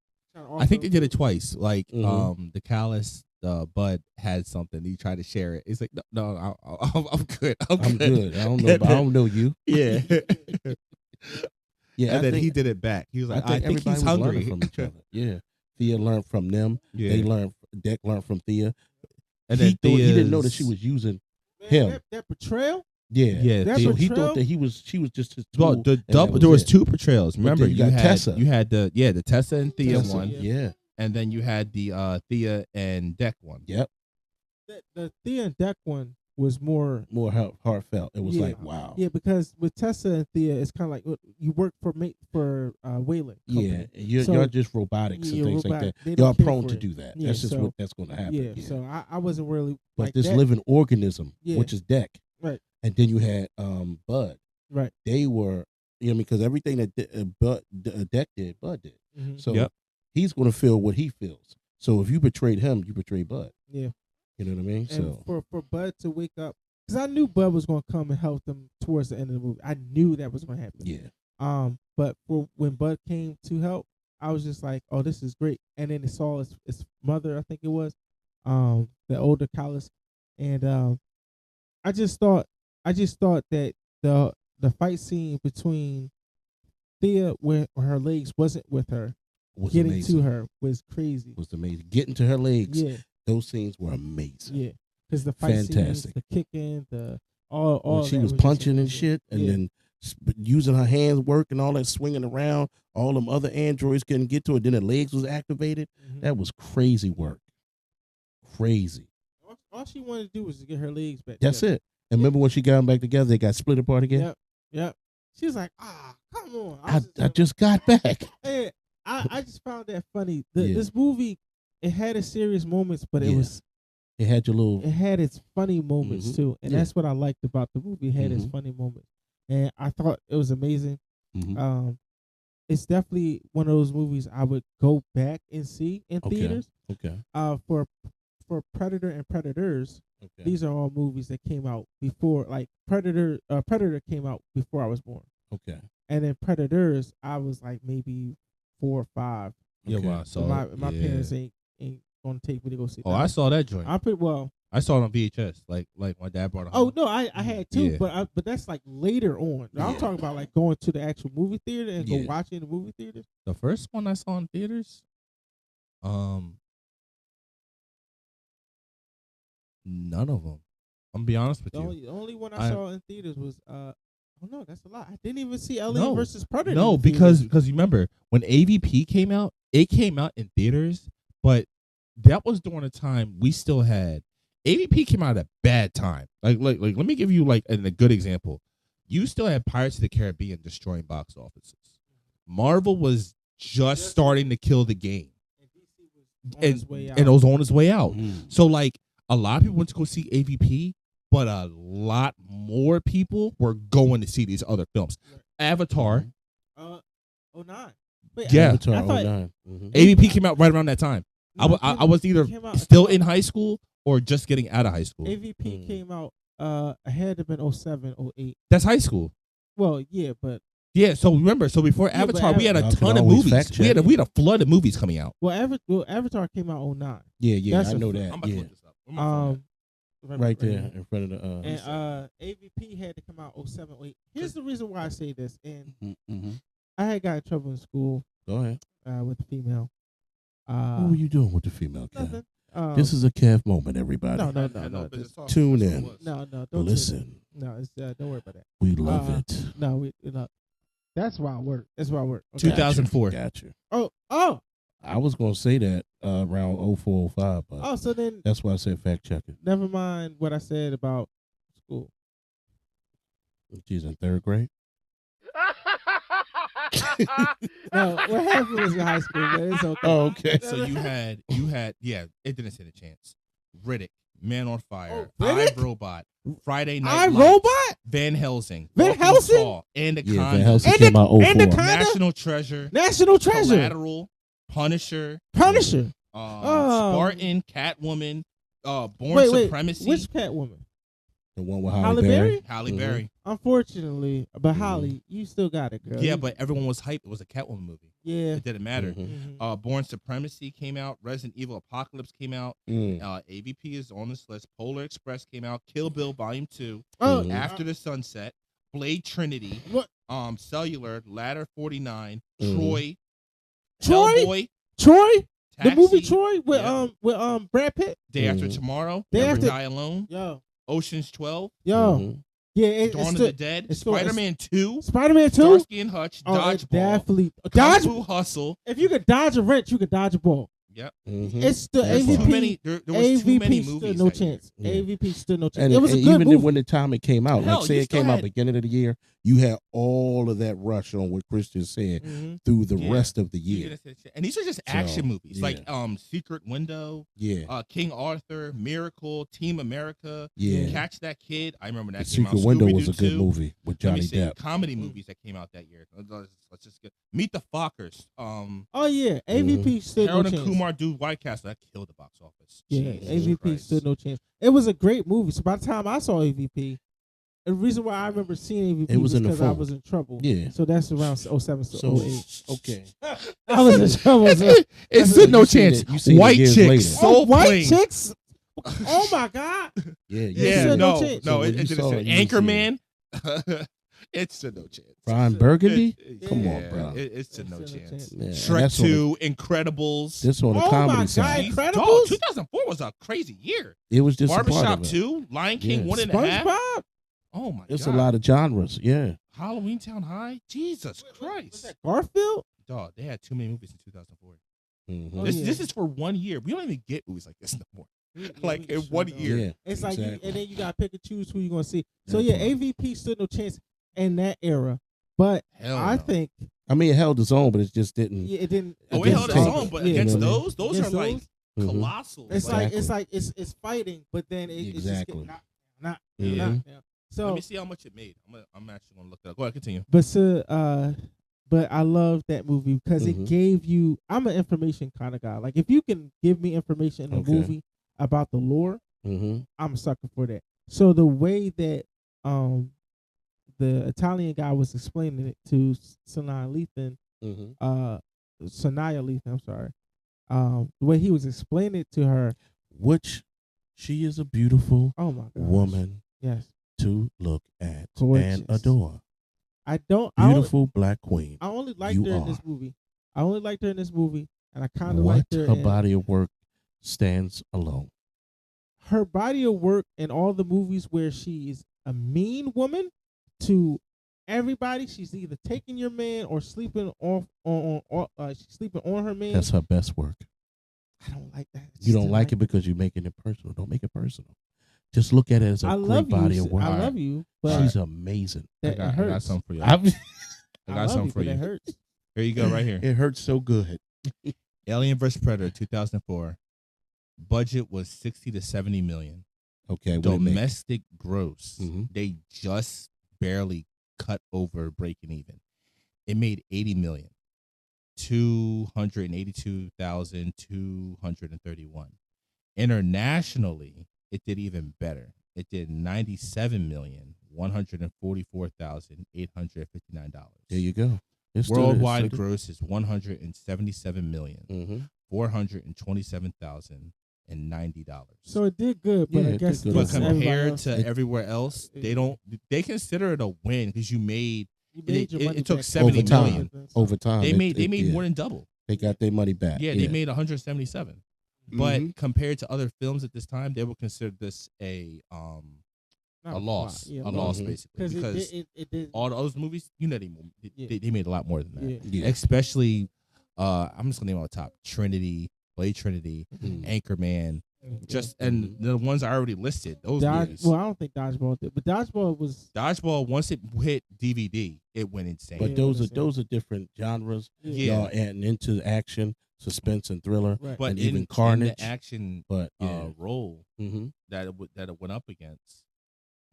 I think they did it twice. Like the Callus, Bud had something. He tried to share it. He's like, no, I'm good. I'm good. I don't know you. Yeah. Yeah, and then he did it back. He was like, I think he's hungry. From each other. Yeah, Thea learned from them. Yeah. Deck learned from Thea. And he didn't know that she was using him. That betrayal. Yeah. So he thought that she was just his tool. Well, there was two portrayals. Remember, you had Tessa. You had the Tessa and Thea one. Yeah. And then you had the Thea and Deck one. Yep. The Thea and Deck one was more heartfelt. It was like, wow. Yeah, because with Tessa and Thea, it's kind of like you work for Wayland. Yeah, you're just robotics and things like that. Y'all prone to do that. That's just what that's going to happen. Yeah, so I wasn't really. But like this that. living organism, which is Deck, right? And then you had Bud, right? They were, because everything that Deck did, Bud did. Mm-hmm. So he's going to feel what he feels. So if you betrayed him, you betrayed Bud. Yeah. You know what I mean? And for Bud to wake up, because I knew Bud was going to come and help them towards the end of the movie. I knew that was going to happen. Yeah. But when Bud came to help, I was just like, oh, this is great. And then he saw his mother, I think it was, the older Callus, and I just thought that the fight scene between Thea, where her legs wasn't with her, getting amazing. To her was crazy. Was amazing. Getting to her legs. Yeah. Those scenes were amazing. Yeah, because the fight scenes, the kicking, all when she was punching and shit, and then using her hands work and all that, swinging around, all them other androids couldn't get to it. Then her legs was activated. That was crazy work. Crazy. All she wanted to do was to get her legs back. That's it. And remember when she got them back together, they got split apart again. Yep. She was like, come on. I just got back. Hey, I just found that funny. This movie. It had its serious moments, but it had It had its funny moments too, and that's what I liked about the movie. It had its funny moments, and I thought it was amazing. It's definitely one of those movies I would go back and see in theaters. Okay. For Predator and Predators, these are all movies that came out before. Like Predator came out before I was born. Okay. And then Predators, I was like maybe 4 or 5. Yeah, wow. So my parents ain't gonna take me to go see. I saw that joint. I saw it on VHS. Like my dad brought it home. Oh no, I had too, but that's like later on. I'm talking about like going to the actual movie theater and go watching the movie theaters. The first one I saw in theaters, none of them. I'm gonna be honest with you. The only one I saw in theaters was oh no, that's a lot. I didn't even see Alien versus Predator. No, because you remember when AVP came out, it came out in theaters, but that was during a time we still had AVP came out at a bad time. Like let me give you like a good example. You still had Pirates of the Caribbean destroying box offices. Marvel was just starting to kill the game, and it was on its way out. So like a lot of people went to go see AVP, but a lot more people were going to see these other films. Avatar. 09. Wait, yeah, Avatar 09. AVP came out right around that time. I was either still in high school or just getting out of high school. AVP came out. It had to have been 07, 08. That's high school. Well, yeah, but so remember, before Avatar, we had a ton of movies. We had a flood of movies coming out. Well, Avatar came out 09. Yeah, I know that. I'm about to look this up. Right there in front of the. And AVP had to come out 07, 08. Here's the reason why I say this, and I had got in trouble in school. Go ahead. With the female. What were you doing with the female? Nothing. This is a Kev moment, everybody. No. Tune in. No, don't listen. No, it's don't worry about that. We love it. No, that's why I work. That's why I work. Okay. 2004. Got you. Oh. I was gonna say that around 04, 05, but so then that's why I said fact check it. Never mind what I said about school. She's in 3rd grade. No, what happened was in high school, but it's okay. Oh, okay. So you had yeah, it didn't stand a chance. Riddick, Man on Fire, Oh, Riddick? iRobot, Friday Night I Lights, Robot, Van Helsing, Van Walking Helsing? Tall, Anaconda, Yeah, Van Helsing And came out 04. Anaconda? National Treasure, National Treasure, Collateral, Punisher, Punisher. Spartan, Catwoman, Born Wait, Supremacy, which Catwoman? The one with Halle Halle Berry. Berry? Halle Mhm. Berry. Unfortunately, but Holly, you still got it, girl. Yeah, but everyone was hyped. It was a Catwoman movie. Yeah. It didn't matter. Mhm. Mhm. Born Supremacy came out. Resident Evil Apocalypse came out. Mm. AVP is on this list. Polar Express came out. Kill Bill Volume 2. Oh, Mhm. After the Sunset. Blade Trinity. What? Cellular. Ladder 49. Mhm. Troy. Troy? Hellboy. Troy? Taxi, The movie Troy with Yeah. Brad Pitt. Day After Mhm. Tomorrow. Day Never After- Die Alone. Yo, Ocean's 12. yo, yeah. It's Dawn of still, the Dead. it's still- Spider-Man 2. Spider-Man 2. Starsky and Hutch. Oh, it Dodgeball. definitely Kung dodge. Fu Hustle. If you could dodge a wrench, you could dodge a ball. Yep. Mhm. It's the That's Too fine. many. AVP. There was too many AVP stood movies. no that year. chance. Yeah. AVP stood no chance. And It was a and good even movie. when the time it came out, Hell, like say you it still came out had- beginning of the year, you had all of that rush on what Christian said Mhm. through the Yeah. rest of the You year. get a shit. And these are just action So, movies, like Secret Window, Yeah, King Arthur, Miracle, Team America, yeah. Catch That Kid. I remember that The came out. Secret Window Scooby-Doo was a good 2. movie with Let me Johnny see Depp. comedy movies that came out that year. Let's just get Meet the Fockers. Oh yeah, AVP stood Harold no and chance. Kumar do White Castle. That killed the box office. Yeah, Jesus AVP Christ. stood no chance. It was a great movie. So by the time I saw AVP, the reason why I remember seeing AVP It was in the because I phone. was in trouble. Yeah. So that's around 07 to So 08. okay, I was in trouble. So. It stood no chance. White White chicks, chicks. Soul Soul Oh, white Plane. chicks? Oh my God. yeah, you Yeah, Yeah, stood no no, chance. no, So it when you didn't saw say it, you Anchorman. It's to no chance. Brian Burgundy. Yeah. Come on, Yeah, bro. It's to It's no to no chance. chance. Yeah, and Shrek that's on 2, Incredibles. This on the Oh my comedy God, side. Incredibles? Dog, 2004 was a crazy year. It was just a part Barbershop of it. 2, Lion King Yeah. 1.5. SpongeBob? Oh my It's god. a lot of genres. Yeah. Halloween Town High. Jesus Was Christ. that Garfield? Dog, they had too many movies in 2004. Mhm. Oh, this yeah. this is for 1 year. We don't even get movies like this no more. Like, in sure 1 don't. year. Yeah. It's like, exactly. and then you gotta pick and choose who you're gonna see. So That yeah, part. AVP stood no chance in that era, but Hell I no. think I mean, it held its own, but it just didn't. it didn't. Oh, it against held its Tank. own, but Yeah. against You know what I mean? those Against are like Mhm. colossal. It's Exactly. like it's fighting, but then it's just Exactly. getting not. Mhm. So, let me see how much it made. I'm actually gonna look that up. Go ahead, continue. but I love that movie because it Mhm. gave you. I'm an information kind of guy. Like if you can give me information in a Okay. movie about the lore, Mm-hmm. I'm a sucker for that. So the way that the Italian guy was explaining it to Sanaa Lathan, Mm-hmm. Sanaya Lathan, I'm sorry. The way he was explaining it to her, Which she is a beautiful oh my god, woman Yes, to look at Gorgeous. and adore. I don't. Beautiful black queen. I only liked You her in are. this movie. I only liked her in this movie, and I kind of What liked her. her in body of work stands alone. her body of work in all the movies where she is a mean woman to everybody. She's either taking your man or sleeping off on she's sleeping on her man. That's her best work. I don't like that. You don't like it because you're making it personal. Don't make it personal. Just look at it as a I great love body you. of work. I love you, but She's amazing. that I got hurts. something for you. I'm- I I got love something you, for but you. it hurts. Here you go, right here. It hurts so good. Alien vs Predator 2004. Budget was 60 to 70 million. Okay. what it make? Domestic gross, Mhm. they just barely cut over breaking even. It made 80 million. 282,231. Internationally, it did even better. It did 97,144,859. There you go. It's still- Worldwide it's- gross is 177,427,090. So it did good, but Yeah, I it guess did good. But against everybody compared else, to everywhere else, they consider it a win because you made you made your it money took back. 70 Over time. million. Over time. They made yeah, more than double. They got their money back. Yeah, they made 177. But Mhm. compared to other films at this time, they would consider this a Not loss, yeah, a loss Mhm. basically because it did. all the other movies, they made a lot more than that. Yeah. Yeah. Especially, I'm just gonna name off the top: Trinity, Blade Trinity, Mhm. Anchorman, Just and the ones I already listed, those movies. Well, I don't think Dodgeball did, but Dodgeball. Once it hit DVD, it went insane. But those are different genres. Yeah, y'all adding into action, suspense, and thriller, right. and even Carnage. In the action, but role that it went up against.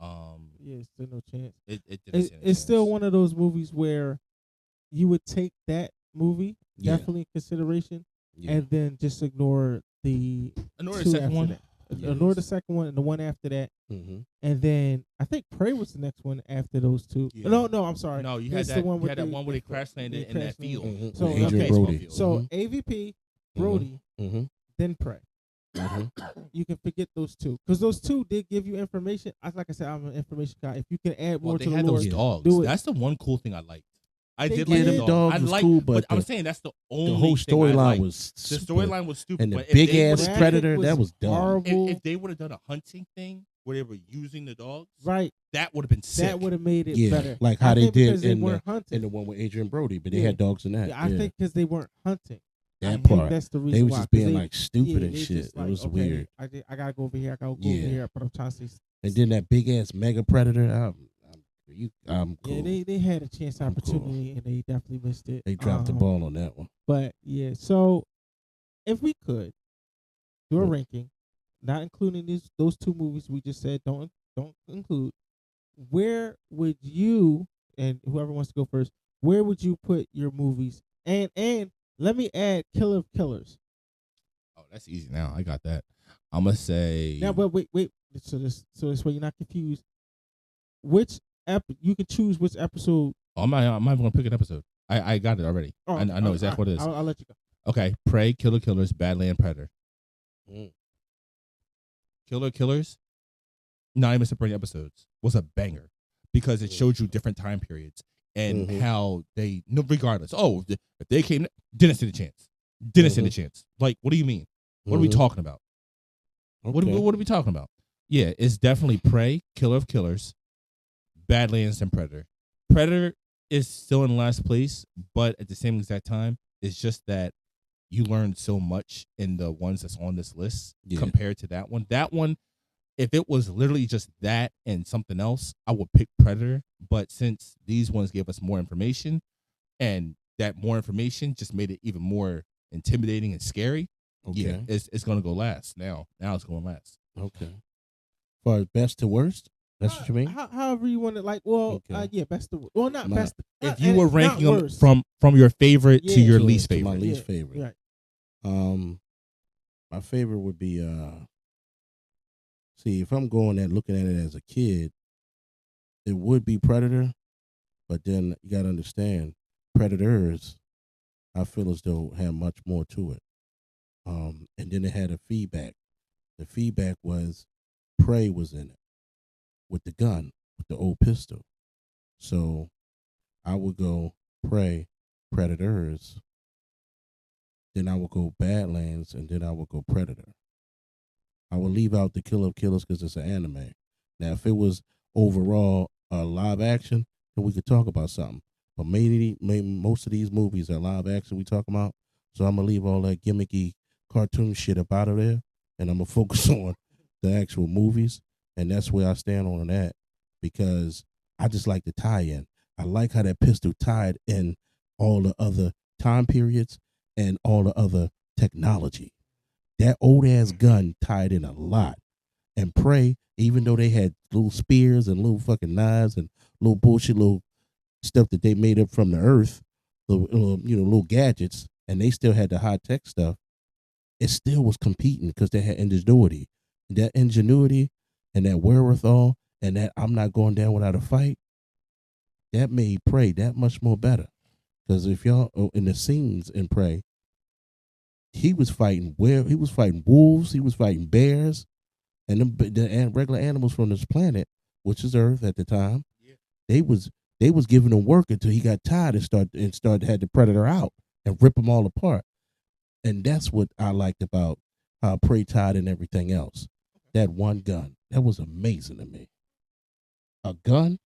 Still no chance. It's still one of those movies where you would take that movie definitely in consideration, and then just ignore the second one. Ignore the second one and the one after that, and then I think Prey was the next one after those two. Yeah. No, I'm sorry. No, you had that one where they crash landed in that field. So Brody. So AVP, Brody, then Prey. You can forget those two because those two did give you information. Like I said, I'm an information guy. If you can add more to the lore, those dogs. Do it. That's the one cool thing I liked. I did like the dogs. I like, cool, but I'm saying that's the only. The whole storyline was the storyline was stupid. And the big ass predator that was dumb. If they would have done a hunting thing where they were using the dogs, right, that would have been sick. That would have made it better, like how they did in the one with Adrian Brody, but they had dogs in that. Yeah, I think because they weren't hunting. That part. That's the reason they was why, just being like stupid and shit. Like, it was weird. I gotta go over here. I gotta go over here, but I'm trying to see. And then that big ass mega predator. I'm cool. Yeah, they had a chance opportunity and they definitely missed it. They dropped the ball on that one. But yeah, so if we could do a ranking, not including those two movies we just said don't include, where would you, and whoever wants to go first, where would you put your movies? And let me add Killer of Killers. Oh, that's easy now. I got that. I'm gonna say now, but wait. So this way you're not confused. Which you can choose which episode. Oh, I'm not even gonna pick an episode. I got it already. Oh, I know exactly what it is. I'll let you go. Okay, Prey, Killer Killers, Badland, Predator. Killer Killers, not even separating episodes, was a banger because it showed you different time periods and how they, regardless. Oh, if they came, didn't stand a chance. Didn't stand a chance. Like, what do you mean? What are we talking about? Okay. What are we talking about? Yeah, it's definitely Prey, Killer of Killers, Badlands, and Predator. Predator is still in last place, but at the same exact time, it's just that you learned so much in the ones that's on this list compared to that one. That one, if it was literally just that and something else, I would pick Predator. But since these ones gave us more information, and that more information just made it even more intimidating and scary, it's going to go last. Now it's going last. Okay. For best to worst? That's what you mean? However you want it. Best to well, not best. If you were ranking them from your favorite to your least favorite, my least favorite. Right. My favorite would be see, if I'm going at looking at it as a kid, it would be Predator, but then you got to understand, Predators, I feel as though had much more to it. And then it had a feedback. The feedback was Prey was in it with the gun, with the old pistol. So I would go Prey, Predators, then I would go Badlands, and then I would go Predator. I would leave out the Killer of Killers because it's an anime. Now, if it was overall live action, then we could talk about something. But maybe most of these movies are live action we talk about. So I'm going to leave all that gimmicky cartoon shit up out of there, and I'm going to focus on the actual movies. And that's where I stand on that, because I just like the tie-in. I like how that pistol tied in all the other time periods and all the other technology. That old-ass gun tied in a lot. And Prey, even though they had little spears and little fucking knives and little bullshit, little stuff that they made up from the earth, little gadgets, and they still had the high-tech stuff, it still was competing because they had ingenuity. That ingenuity and that wherewithal and that I'm not going down without a fight, that made Prey that much more better. Because if y'all in the scenes in Prey, he was fighting wolves, he was fighting bears, and the regular animals from this planet, which is Earth at the time. Yeah. They was giving him work until he got tired and had the Predator out and rip them all apart. And that's what I liked about how Prey tied and everything else. That one gun. That was amazing to me. A gun,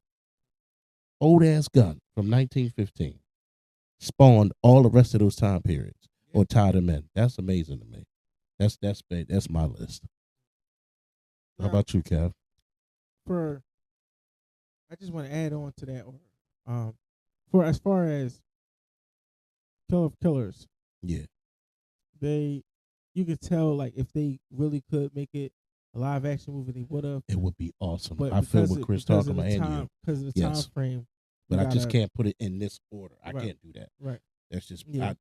old-ass gun from 1915, spawned all the rest of those time periods or tied them in. That's amazing to me. That's my list. How about you, Kev? I just want to add on to that. For as far as Kill of Killers, Yeah. You could tell like if they really could make it a live action movie, they would have. It would be awesome. But I feel what Chris talking about, and you. Because of the time frame. But I just can't put it in this order. I can't do that. Right. That's just me. I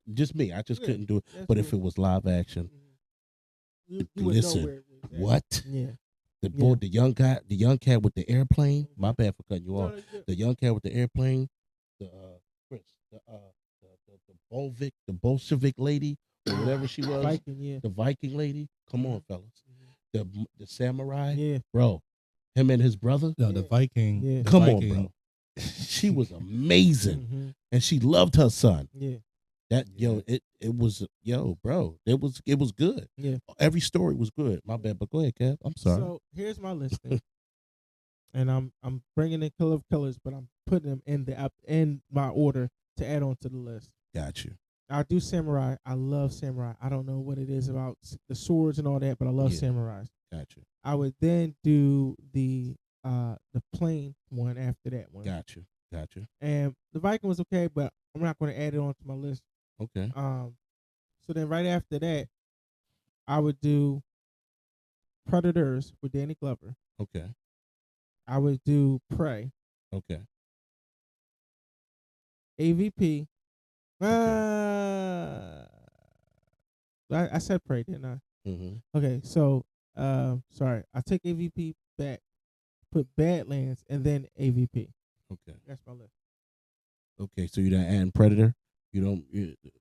just couldn't do it. But if it was live action, you listen, know where it was at. what? Yeah. The young cat with the airplane. My bad for cutting you off. The young cat with the airplane. The Bolshevik lady or whatever she was. Viking, The Viking lady. Come on, fellas. The samurai. Yeah. Bro. Him and his brother. No, the Viking. Yeah. Come on, bro. She was amazing, and she loved her son. Yeah. It was bro. It was good. Yeah. Every story was good. My bad, but go ahead, Kev. I'm sorry. So here's my listing, and I'm bringing in Kill of Killers, but I'm putting them in my order to add on to the list. Got you. I do samurai. I love samurai. I don't know what it is about the swords and all that, but I love samurais. Got you. I would then do the plane one after that one. Got you. And the Viking was okay, but I'm not going to add it onto my list. Okay. So then right after that, I would do Predators with Danny Glover. Okay. I would do Prey. Okay. AVP. Okay. I said Prey, didn't I? Mm-hmm. Okay, so sorry, I take AVP back, put Badlands, and then AVP. Okay. That's my list. Okay, so you don't add Predator?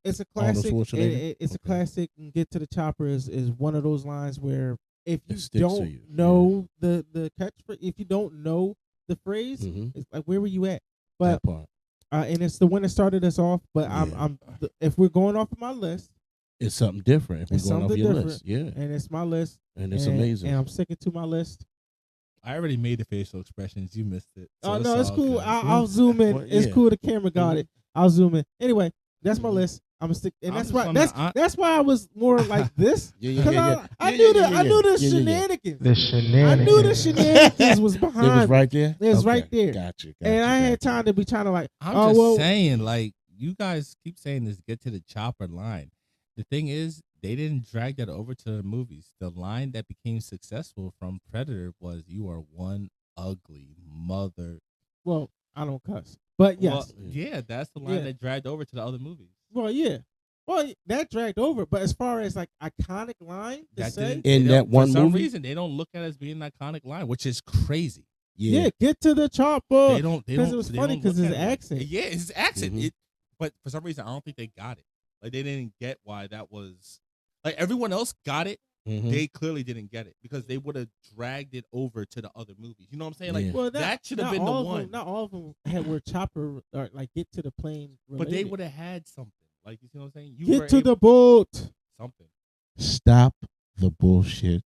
It's a classic. It's okay. a classic. And Get to the Chopper is one of those lines where if you don't know the catchphrase, if you don't know the phrase, it's like, where were you at? But that part. And it's the one that started us off. But if we're going off of my list, it's something different. If we're going off your list, yeah, and it's my list, and it's amazing. And I'm sticking to my list. I already made the facial expressions. You missed it. So no, it's cool. I'll zoom in. Well, it's cool. The camera got it. I'll zoom in. Anyway, that's my list. I'm gonna stick, and that's why I was more like this. I knew the shenanigans. The shenanigans. I knew the shenanigans was behind. It was right there. It was right there. Gotcha. And I had time to be trying to like. I'm just saying, like, you guys keep saying this. Get to the chopper line. The thing is, they didn't drag that over to the movies. The line that became successful from Predator was, "You are one ugly mother." Well, I don't cuss, but yes. Well, yeah, that's the line that dragged over to the other movies. Well, yeah. Well, that dragged over, but as far as like iconic line to say in that one movie, for some reason they don't look at it as being an iconic line, which is crazy. Yeah, get to the chopper. They don't because it was funny because his accent. Yeah, his accent. But for some reason, I don't think they got it. Like they didn't get why that was. Like everyone else got it. They clearly didn't get it because they would have dragged it over to the other movies. You know what I'm saying? Like, well, that should have been the one. Not all of them were chopper or like get to the plane related. But they would have had something. Like, you see what I'm saying? Get to the boat. Something. Stop the bullshit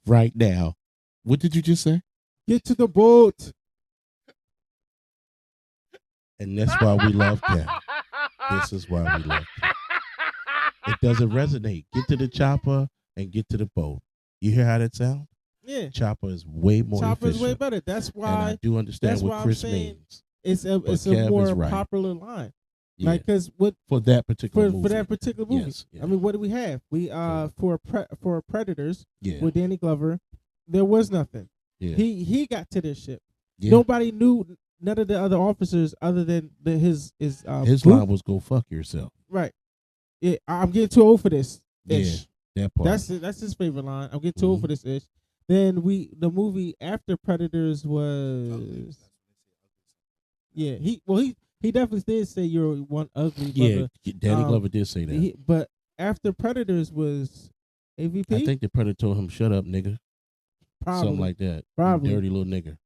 right now. What did you just say? Get to the boat. And that's why we love Ken. This is why we love Ken. It doesn't resonate. Get to the chopper and get to the boat. You hear how that sounds? Yeah. Chopper is way more Chopper efficient. is way better. That's why. And I do understand what Chris means. It's a more popular line. Yeah. Like, cause for that particular movie. For that particular movie. Yes, yeah. I mean, what do we have? We for Predators yeah. with Danny Glover, there was nothing. Yeah. He got to this ship. Yeah. Nobody knew, none of the other officers other than his group. Line was go fuck yourself. Right. Yeah, I'm getting too old for this. Ish. Yeah, that part. That's his favorite line. I'm getting too old for this ish. Then the movie after Predators was he definitely did say you're one ugly mother. Yeah, Danny Glover did say that. But after Predators was AVP. I think the Predator told him, "Shut up, nigga." Probably. Something like that. Probably. Dirty little nigga.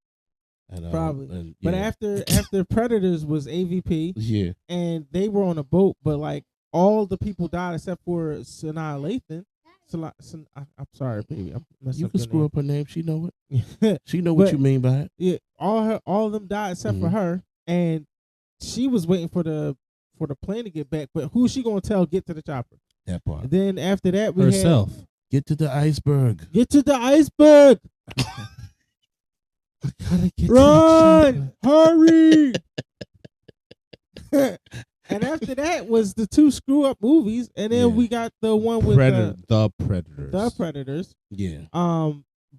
And, probably. And, but after Predators was AVP. Yeah. And they were on a boat, but like all the people died except for Sanaa Lathan. I'm sorry, baby. You can screw up her name. She know it. She know what you mean by it. Yeah. All of them died except for her, and she was waiting for the plane to get back. But who's she gonna tell get to the chopper? That part. And then after that, we herself. Get to the iceberg. Get to the iceberg. I gotta get Run! Hurry! And after that was the 2 screw up movies, and then we got the one with the Predators. The Predators. Yeah.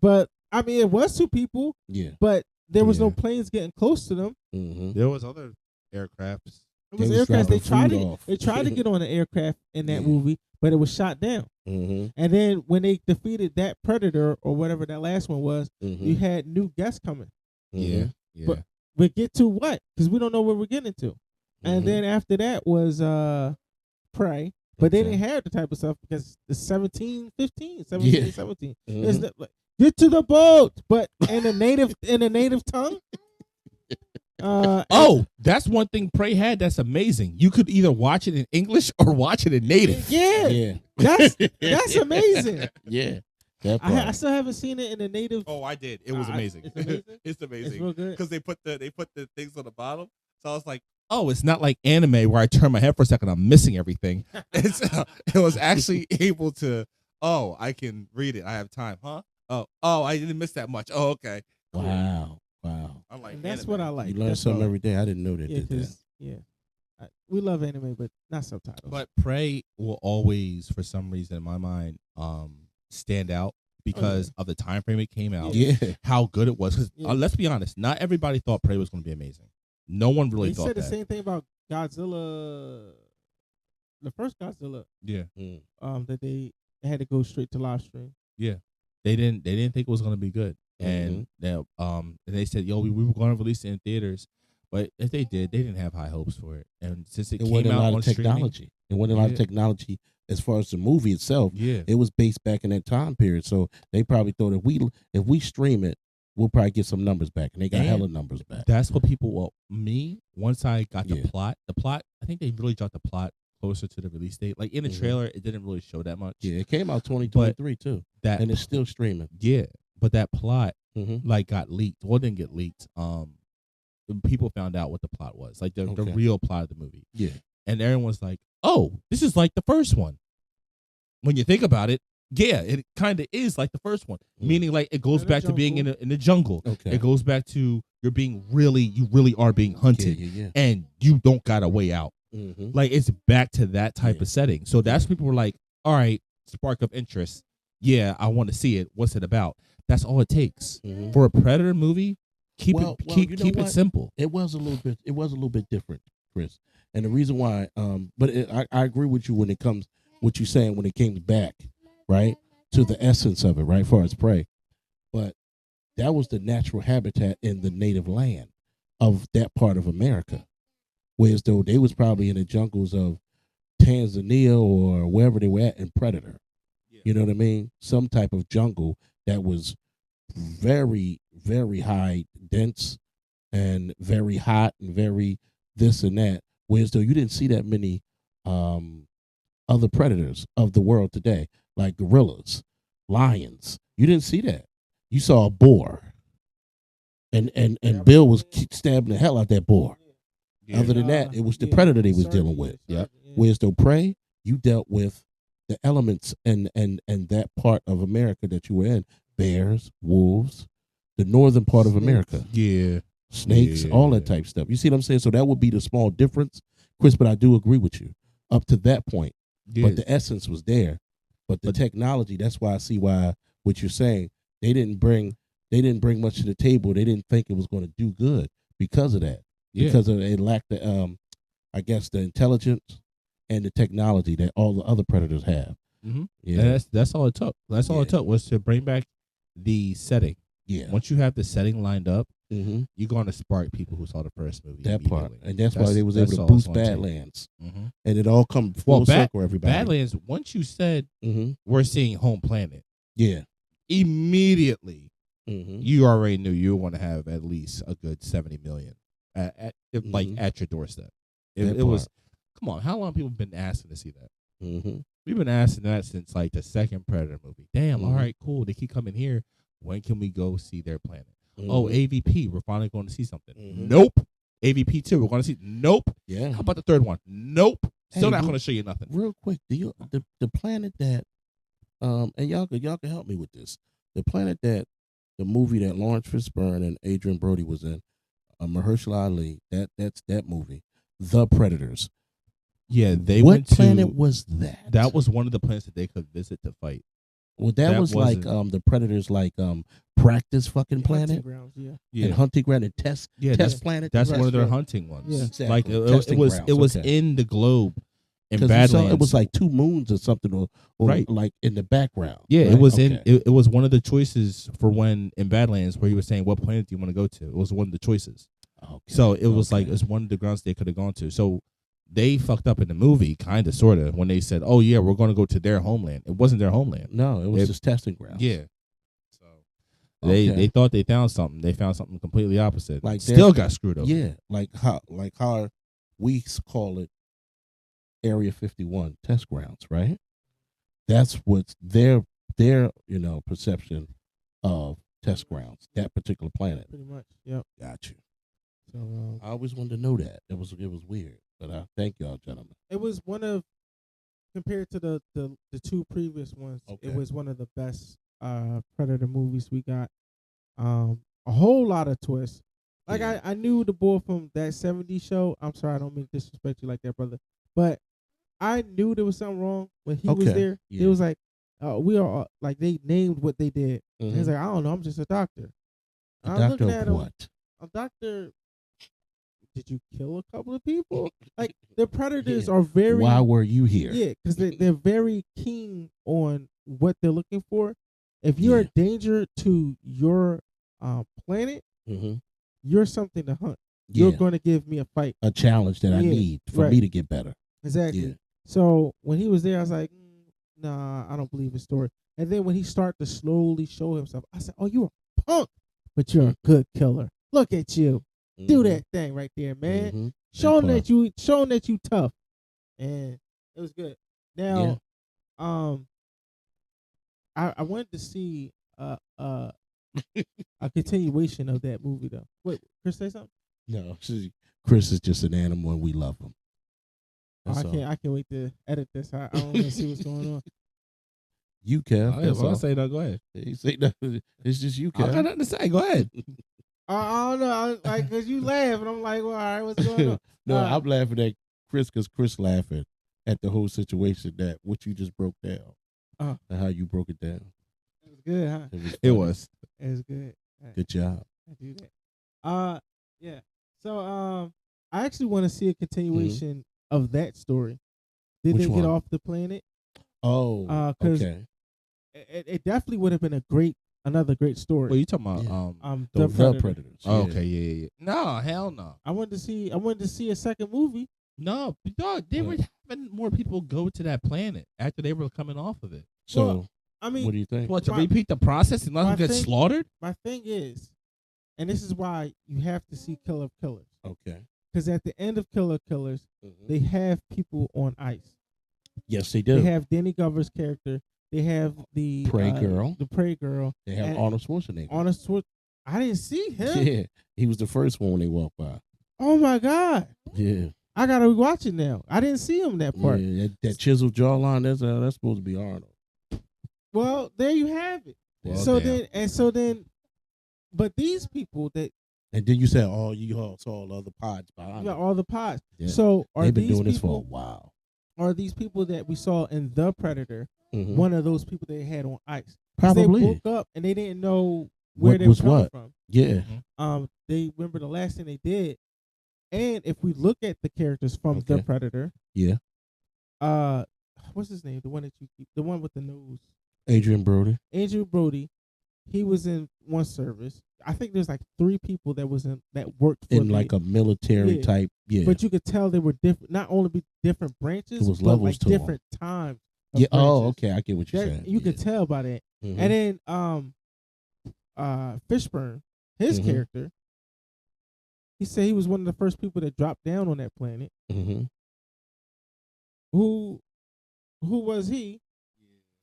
But I mean, it was 2 people. Yeah. But there was no planes getting close to them. Mm-hmm. There was other aircrafts. It was aircraft. They tried to get on an aircraft in that movie, but it was shot down. Mm-hmm. And then when they defeated that Predator or whatever that last one was, you had new guests coming. Yeah. But we get to what? Because we don't know where we're getting to. And then after that was Prey. But they didn't have the type of stuff because the 17. It's like, get to the boat, but in a native tongue. That's one thing Prey had that's amazing. You could either watch it in English or watch it in native. Yeah. That's amazing. Yeah. I still haven't seen it in the native. Oh, I did. It was amazing. It's amazing. It's amazing. It's real good. Because they put the things on the bottom. So I was like, oh, it's not like anime where I turn my head for a second, I'm missing everything. It was actually able to. Oh, I can read it. I have time, huh? Oh, I didn't miss that much. Oh, okay. Cool. Wow. I'm like, that's what I like. You learn something every day. I didn't know that. We love anime, but not subtitles. But Prey will always, for some reason in my mind, stand out because of the time frame it came out. Yeah. How good it was. Because let's be honest, not everybody thought Prey was going to be amazing. No one really thought that. They said the same thing about Godzilla, the first Godzilla. Yeah. That they had to go straight to live stream. Yeah. They didn't think it was going to be good. And they said, "Yo, we were going to release it in theaters," but if they did, they didn't have high hopes for it. And since it came out on technology, it wasn't a lot of technology as far as the movie itself. Yeah, it was based back in that time period, so they probably thought if we stream it, we'll probably get some numbers back, and they got hella numbers back. That's what people. Well, once I got the plot, I think they really dropped the plot closer to the release date. Like in the trailer, it didn't really show that much. Yeah, it came out 2023 too, and it's still streaming. Yeah. But that plot got leaked. Well, it didn't get leaked. People found out what the plot was, like the real plot of the movie. Yeah. And everyone's like, "Oh, this is like the first one." When you think about it, yeah, it kind of is like the first one. Meaning, like it goes back to being in the jungle. Okay. It goes back to you really are being hunted, and you don't got a way out. Like it's back to that type of setting. So that's people were like, "All right, spark of interest. Yeah, I want to see it. What's it about?" That's all it takes for a Predator movie. Keep it simple. It was a little bit different, Chris. And the reason why, I agree with you when it comes what you're saying when it came back, right, to the essence of it, right, as far as Prey. But that was the natural habitat in the native land of that part of America, whereas though they was probably in the jungles of Tanzania or wherever they were at in Predator. You know what I mean? Some type of jungle that was very, very high, dense, and very hot, and very this and that. Whereas though you didn't see that many other predators of the world today, like gorillas, lions. You didn't see that. You saw a boar, and Bill was stabbing the hell out that boar. Yeah. Other than that, it was the predator they was dealing with. Yeah. Whereas though Prey, you dealt with the elements and that part of America that you were in. Bears, wolves, the northern part of America. Yeah. Snakes, all that type stuff. You see what I'm saying? So that would be the small difference, Chris, but I do agree with you up to that point. Yeah. But the essence was there. But the technology, that's why I see why what you're saying, they didn't bring much to the table. They didn't think it was going to do good because of that. Yeah. Because it lacked the I guess the intelligence and the technology that all the other predators have. Mm-hmm. Yeah. And that's all it took. That's all it took was to bring back the setting. Yeah. Once you have the setting lined up, you're going to spark people who saw the first movie. That part, and that's why they was able to boost Badlands, and it all come full circle. Everybody, Badlands. Once you said we're seeing Home Planet, immediately, you already knew you want to have at least a good 70 million at your doorstep. It was. Come on, how long have people been asking to see that? We've been asking that since like the second Predator movie. Damn, all right, cool. They keep coming here. When can we go see their planet? Oh, AVP, we're finally going to see something. Nope. AVP 2, we're going to see. Nope. Yeah. How about the third one? Nope. Still not going to show you nothing. Real quick, the planet that And y'all can help me with this. The planet that the movie that Lawrence Fishburne and Adrian Brody was in, Mahershala Ali. That's that movie, The Predators. Yeah, they what went to. planet was that? That was one of the planets that they could visit to fight. Well, that was like the Predators like practice fucking planet. Hunting grounds, yeah. And hunting ground and test planet. That's right. one of their hunting ones. Yeah, exactly. Like it was okay. in the globe in Badlands. It was like 2 moons or something, or right. like in the background. Yeah, right? it was it was one of the choices for when in Badlands where he was saying what planet do you want to go to. It was one of the choices. Okay. So it was like it's one of the grounds they could have gone to. So they fucked up in the movie, kind of, sort of, when they said, "Oh yeah, we're going to go to their homeland." It wasn't their homeland. No, it was just testing grounds. Yeah. So they thought they found something. They found something completely opposite. Like still got screwed over. Yeah, like how we call it Area 51 test grounds, right? That's what's their perception of test grounds. That particular planet. Pretty much. Yep. Got you. So I always wanted to know that. It was weird. But thank y'all, gentlemen. it was one of, compared to the 2 previous ones, Okay. it was one of the best Predator movies we got. A whole lot of twists. Like Yeah. I knew the boy from that 70s show. I'm sorry, I don't mean to disrespect you like that, brother. But I knew there was something wrong when he was there. Yeah. It was like, we are like they named what they did. Mhm. He's like, I don't know, I'm just a doctor. A I'm doctor looking at of him, what? a doctor. Did you kill a couple of people? Like the Predators Yeah. are very. Why were you here? Yeah, because they're very keen on what they're looking for. If you're a danger to your planet, Mm-hmm. you're something to hunt. Yeah. You're going to give me a fight. A challenge that I need for me to get better. Exactly. Yeah. So when he was there, I was like, nah, I don't believe his story. And then when he started to slowly show himself, I said, oh, you're a punk, but you're a good killer. Look at you. Do that thing right there, man. Mm-hmm. Show him that you tough. And it was good. Now, I wanted to see a continuation of that movie though. Wait, Chris, say something? No, Chris is just an animal and we love him. I can't wait to edit this. I don't want to see what's going on. You, Kev. I'll say that. Go ahead. You say nothing. It's just you, Kev. I got nothing to say. Go ahead. I don't know, like, cause you laugh, and I'm like, well, all right, what's going on? No, I'm laughing at Chris because Chris laughing at the whole situation that what you just broke down and how you broke it down. It was good, huh? It was. It was good. Good job. I do that. Yeah. So, I actually want to see a continuation of that story. Did Which they one? get off the planet? Oh, Cause okay. it definitely would have been another great story. Well, you talking about The Predator. Predators. Oh, okay, yeah. No, hell no. I wanted to see a second movie. No, dog, they were having more people go to that planet after they were coming off of it. So, Well, I mean, what do you think? What, to repeat the process and let them get slaughtered? My thing is, and this is why you have to see Killer of Killers. Okay. Because at the end of Killer of Killers, they have people on ice. Yes, they do. They have Danny Glover's character. They have the Prey Girl. The Prey Girl. They have Arnold Schwarzenegger. I didn't see him. Yeah, he was the first one when they walked by. Oh my God. Yeah. I gotta rewatch it now. I didn't see him in that part. Yeah, that chiseled jawline. That's supposed to be Arnold. Well, there you have it. Well, so then, but these people that. And then you said, "Oh, you all saw all the other pods behind." Yeah, all the pods. Yeah. So they've been doing this for a while. Are these people that we saw in The Predator one of those people they had on ice? Probably. They woke up and they didn't know where they were coming from. Yeah. They remember the last thing they did, and if we look at the characters from The Predator, what's his name? The one that you keep, the one with the nose. Adrian Brody. He was in one service. I think there's like 3 people that worked for like a military type. Yeah. But you could tell they were different. Not only different branches, it was but levels like to different times. Yeah. Branches. Oh, okay. I get what you're saying. You could tell by that. And then Fishburne, his character, he said he was one of the first people that dropped down on that planet. Who was he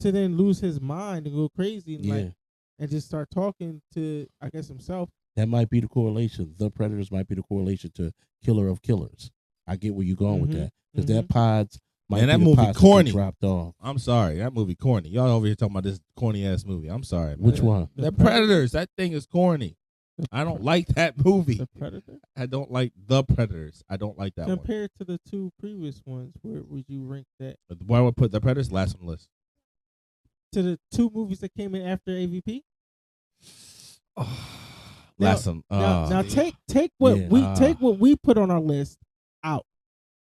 to then lose his mind and go crazy and and just start talking to, I guess, himself? That might be the correlation. The Predators might be the correlation to Killer of Killers. I get where you're going with that, because that pod's Might Man, that be the movie pots that corny. dropped off. I'm sorry, that movie corny. Y'all over here talking about this corny ass movie. I'm sorry. Man. Which one? The Predators. That thing is corny. I don't like that movie. The Predator. I don't like The Predators. I don't like that one. Compared to the two previous ones, where would you rank that? Why would I put The Predators last on the list? To the two movies that came in after AVP. Last one. Now take what we put on our list out,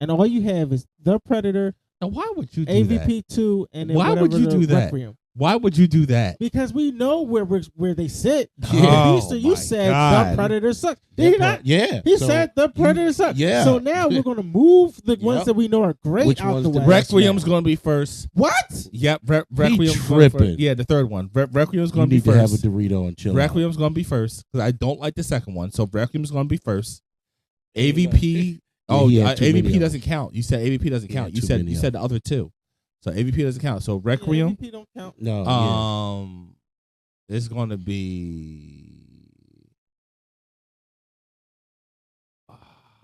and all you have is The Predator. Now, why would you do AVP 2, and then why would you do that? Requiem. Why would you do that? Because we know where they sit. Oh, Easter, you my said God. The Predator sucks. Did he not? Yeah. He said The Predator sucks. Yeah. So now we're going to move the ones that we know are great Which out ones the did way. Requiem's going to be first. What? Yep. Requiem's tripping. Yeah, the third one. Requiem's You going to be need to have a first. Dorito and chill. Requiem's going to be first because I don't like the second one. So Requiem's going to be first. AVP. he had too many of AVP them. doesn't count. You said AVP doesn't He had count. You too said many you of said the other two. So AVP doesn't count. So Requiem. AVP don't count. No. It's going to be.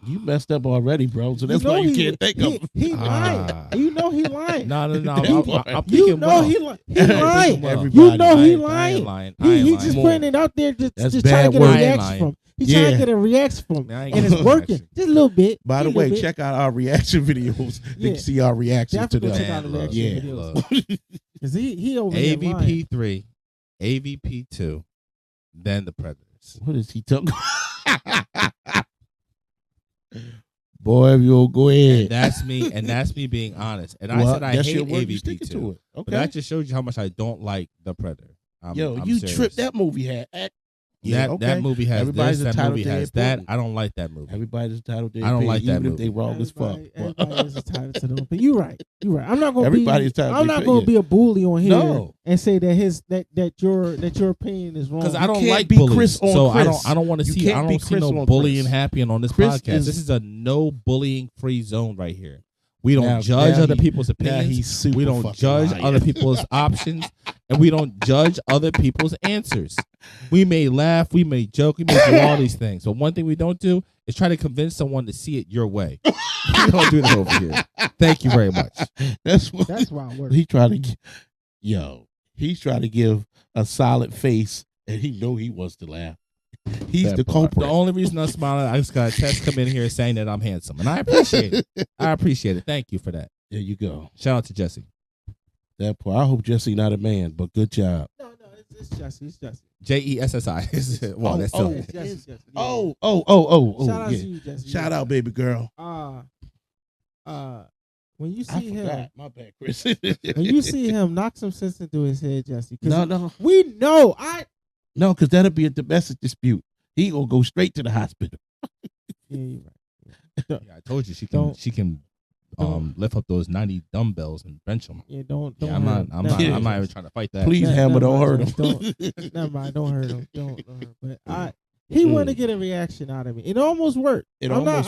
You messed up already, bro. So that's why you can't think of. He lying. You know he lying. No. I'm You thinking know well. he lying. Everybody. You know he I lying. ain't lying. He just putting it out there just That's trying to bad get a work. reaction from. He's trying to get a reaction from, Man, I ain't and getting it's no working reaction. just a little bit. By the just a way, little bit. check out our reaction videos. Yeah. You can see our reactions to Definitely them. check out the Man, look, reaction yeah. videos. Because he over there lying. AVP 3, AVP 2, then the Predators. What is he talking? Boy, if you'll go ahead. And that's me being honest. And I Well, said I that's hate your word. You AVP sticking 2. to it. Okay. But that just shows you how much I don't like the Predator. I'm you serious. tripped that movie had. That movie has Everybody's this, that entitled movie to has their that. opinion. I don't like that movie. Everybody's entitled to I don't like that even if movie. they wrong as fuck. Everybody is entitled to them. But you're right. I'm not gonna Everybody's entitled to I'm their not gonna be a bully on here No. and say that your opinion is wrong. Because I don't can't like be bullies, Chris on so Chris. I don't want to You see. can't I be don't see Chris no on bullying Chris. happening on this Chris podcast. This is a no bullying free zone right here. We don't Now- judge now other he- people's now opinions. he's super We don't fucking judge lying. other people's options, and we don't judge other people's answers. We may laugh, we may joke, we may do all these things. But one thing we don't do is try to convince someone to see it your way. We don't do that over here. Thank you very much. That's why it works. he tried to. He's trying to give a solid face, and he know he wants to laugh. He's That the part. culprit. The only reason I'm smiling, I just got a text come in here saying that I'm handsome, and I appreciate it. I appreciate it. Thank you for that. There you go. Shout out to Jesse. That part. I hope Jesse not a man, but good job. No, it's Jesse. It's Jesse. JESSI. Well, that's still. It's Jesse. Oh, Shout out to yeah. you, Jesse. Shout out, baby girl. When you I see him, forgot. My bad, Chris. when you see him, knock some sense into his head, Jesse. 'Cause no, we know. no, because that'll be a domestic dispute. He gonna go straight to the hospital. Yeah, you're right. Yeah, I told you she can Don't. lift up those 90 dumbbells and bench them. Yeah, don't. Yeah, hurt I'm him. not Never even mind. trying to fight that. Please, Hammer, don't hurt him. Don't. Never mind. Don't hurt him. Don't hurt. But he wanted to get a reaction out of me. It almost worked. I'm not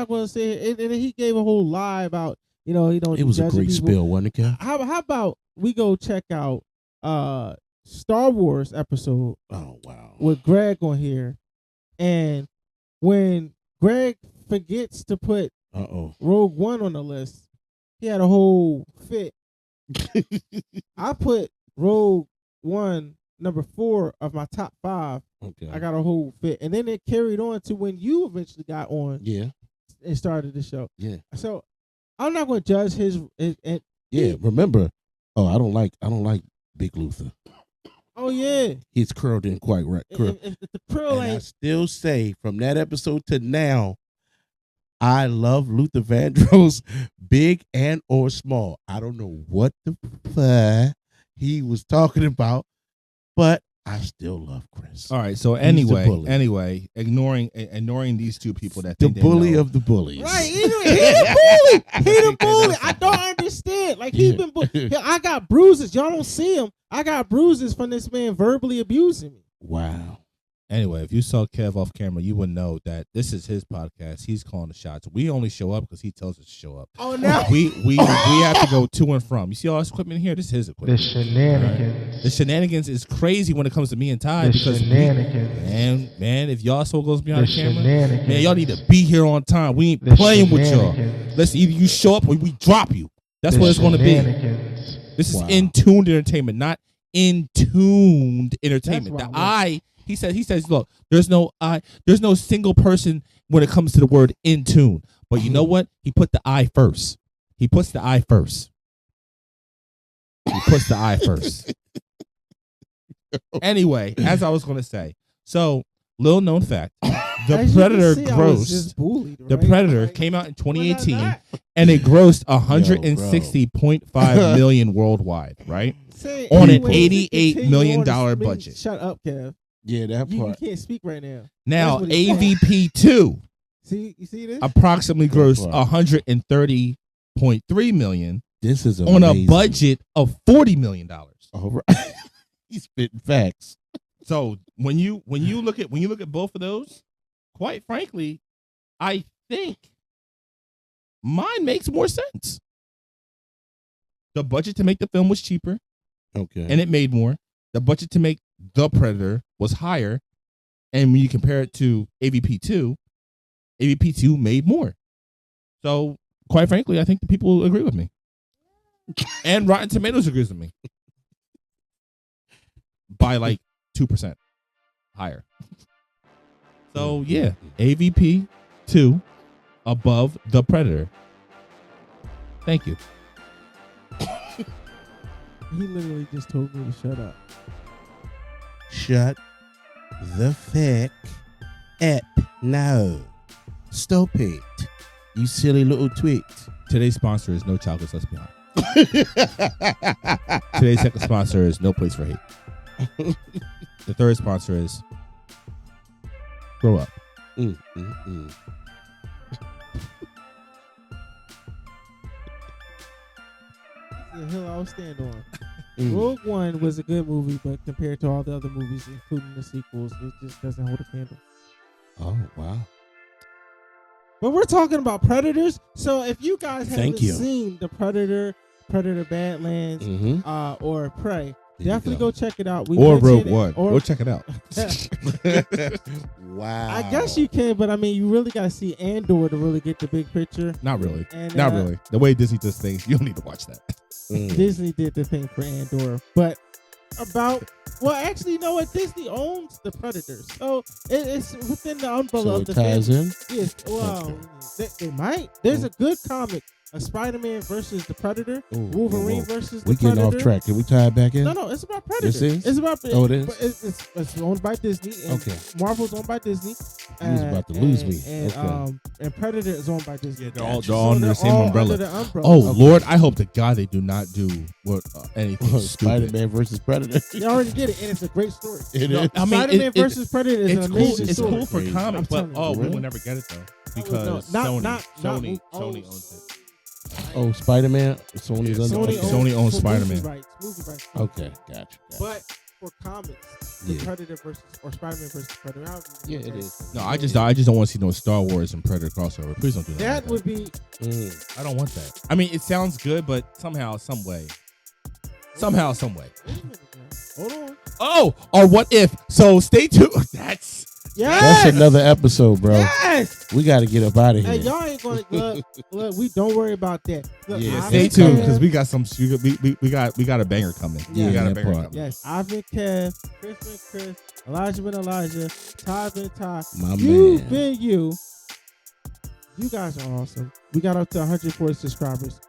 gonna say it. And he gave a whole lie about he don't. It was a great people. spill, wasn't it, Kev? How about we go check out Star Wars episode Oh wow. with Greg on here, and when Greg forgets to put Rogue One on the list, he had a whole fit. I put Rogue One number 4 of my top 5. Okay. I got a whole fit, and then it carried on to when you eventually got on Yeah. and started the show. Yeah. So I'm not going to judge his. Yeah. Remember? Oh, I don't like Big Luther. Oh yeah, His curl didn't quite right. Curl. if the pearl And I ain't. still say from that episode to now, I love Luther Vandross, big and or small. I don't know what the fuck he was talking about, but I still love Chris. All right. So He's the bully. anyway, ignoring these two people that The they didn't bully know. of the bullies. Right, he the bully. He the bully. I don't understand. Like he been. I got bruises. Y'all don't see him. I got bruises from this man verbally abusing me. Wow. Anyway, if you saw Kev off camera, you would know that this is his podcast. He's calling the shots. We only show up because he tells us to show up. Oh no. We have to go to and from. You see all this equipment here? This is his equipment. The shenanigans. The shenanigans is crazy when it comes to me and Ty. The Because shenanigans. man, if y'all so goes behind the camera, shenanigans. man, y'all need to be here on time. We ain't The playing with y'all. shenanigans. Listen, either you show up or we drop you. That's what it's going to be. Shenanigans. This is Wow. in-tuned entertainment, not in-tuned entertainment. That's The why he says, look, there's no single person when it comes to the word in tune. But you know what? He put the I first. He puts the I first. Anyway, as I was going to say, so little known fact, the As you Predator can see, I was grossed. just bullied, The right? Predator Like, came out in why not 2018, that? and it grossed 160.5 million worldwide, right? Say, On an anyways, $88 continue million on to speak. budget. Shut up, Kev. Yeah, that You part. can't speak right now. Now, That's what he said. AVP 2 See, you see this? approximately grossed Wow. 130.3 million This is on a amazing. budget of $40 million. All right. He's spitting facts. So when you look at both of those, quite frankly, I think mine makes more sense. The budget to make the film was cheaper, Okay. and it made more. The budget to make The Predator was higher, and when you compare it to AVP2 made more. So, quite frankly, I think the people agree with me, and Rotten Tomatoes agrees with me by like 2% higher. So yeah, AVP2 above The Predator. Thank you. He literally just told me to shut up. Shut the fuck up now. Stop it. You silly little twit. Today's sponsor is No Chocolates Left Behind. Today's second sponsor is No Place for Hate. The third sponsor is Grow Up. Mm. The hill I'll stand on. Mm. Rogue One was a good movie, but compared to all the other movies, including the sequels, it just doesn't hold a candle. Oh, wow. But we're talking about Predators, so if you guys Thank haven't you. seen the Predator Badlands, Mm-hmm. or Prey, There you definitely go. go check it out. We Or mentioned Rogue it, One. or- Go check it out. Wow. I guess you can, but I mean, you really got to see Andor to really get the big picture. Not really. And, Not really. The way Disney does things, you don't need to watch that. Mm. Disney did the thing for Andor, but actually, you know what? Disney owns the Predators, so it's within the umbrella So of it the ties family. in? Yes, well, they might. There's a good comic, a Spider-Man versus the Predator, Ooh, Wolverine ooh, ooh. versus the We getting Predator. off track. Can we tie it back in? No, it's about Predator. This is? It's about. Oh, it is? but It's owned by Disney. And Okay. Marvel's owned by Disney. You was about to lose me. And, Okay. and Predator is owned by Disney. they're all So under the they're same all umbrella. under the umbrella. Oh, Okay. Lord, I hope to God they do not do anything stupid. Spider-Man versus Predator. They already did it, and it's a great story. It No, is. I mean, Spider-Man it- versus Predator is It's an cool. amazing It's story. cool for Crazy. comics, but I'm telling you. we Really? will never get it though No, because not- Sony not- Sony oh. owns it. Oh, Spider-Man. Sony's Yeah, under. Sony owns for Spider-Man. Movie rights. Okay, gotcha. But for comics, the Yeah. Predator versus or Spider-Man versus Predator. however you Yeah, want it to is. say No, I just don't want to see no Star Wars and Predator crossover. Please don't do that. That would be. Mm. I don't want that. I mean, it sounds good, but somehow, some way. Somehow, some way. Wait a minute now. Hold on. Oh, or what if? So stay tuned. That's Yes. That's another episode, bro. Yes. We got to get up out of Hey, here. y'all ain't gonna look. We don't worry about that. Look, Yeah, I've stay been tuned Kev- because we got some. We got a banger coming. Yeah, we got a that banger part. coming. Yes, I've been Kev, Chris been Chris, Elijah been Elijah, Ty been Ty. My You've man. been you. You guys are awesome. We got up to 140 subscribers.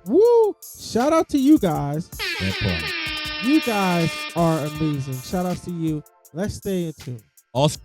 Woo! Shout out to you guys. That part. You guys are amazing. Shout out to you. Let's stay in tune. Also,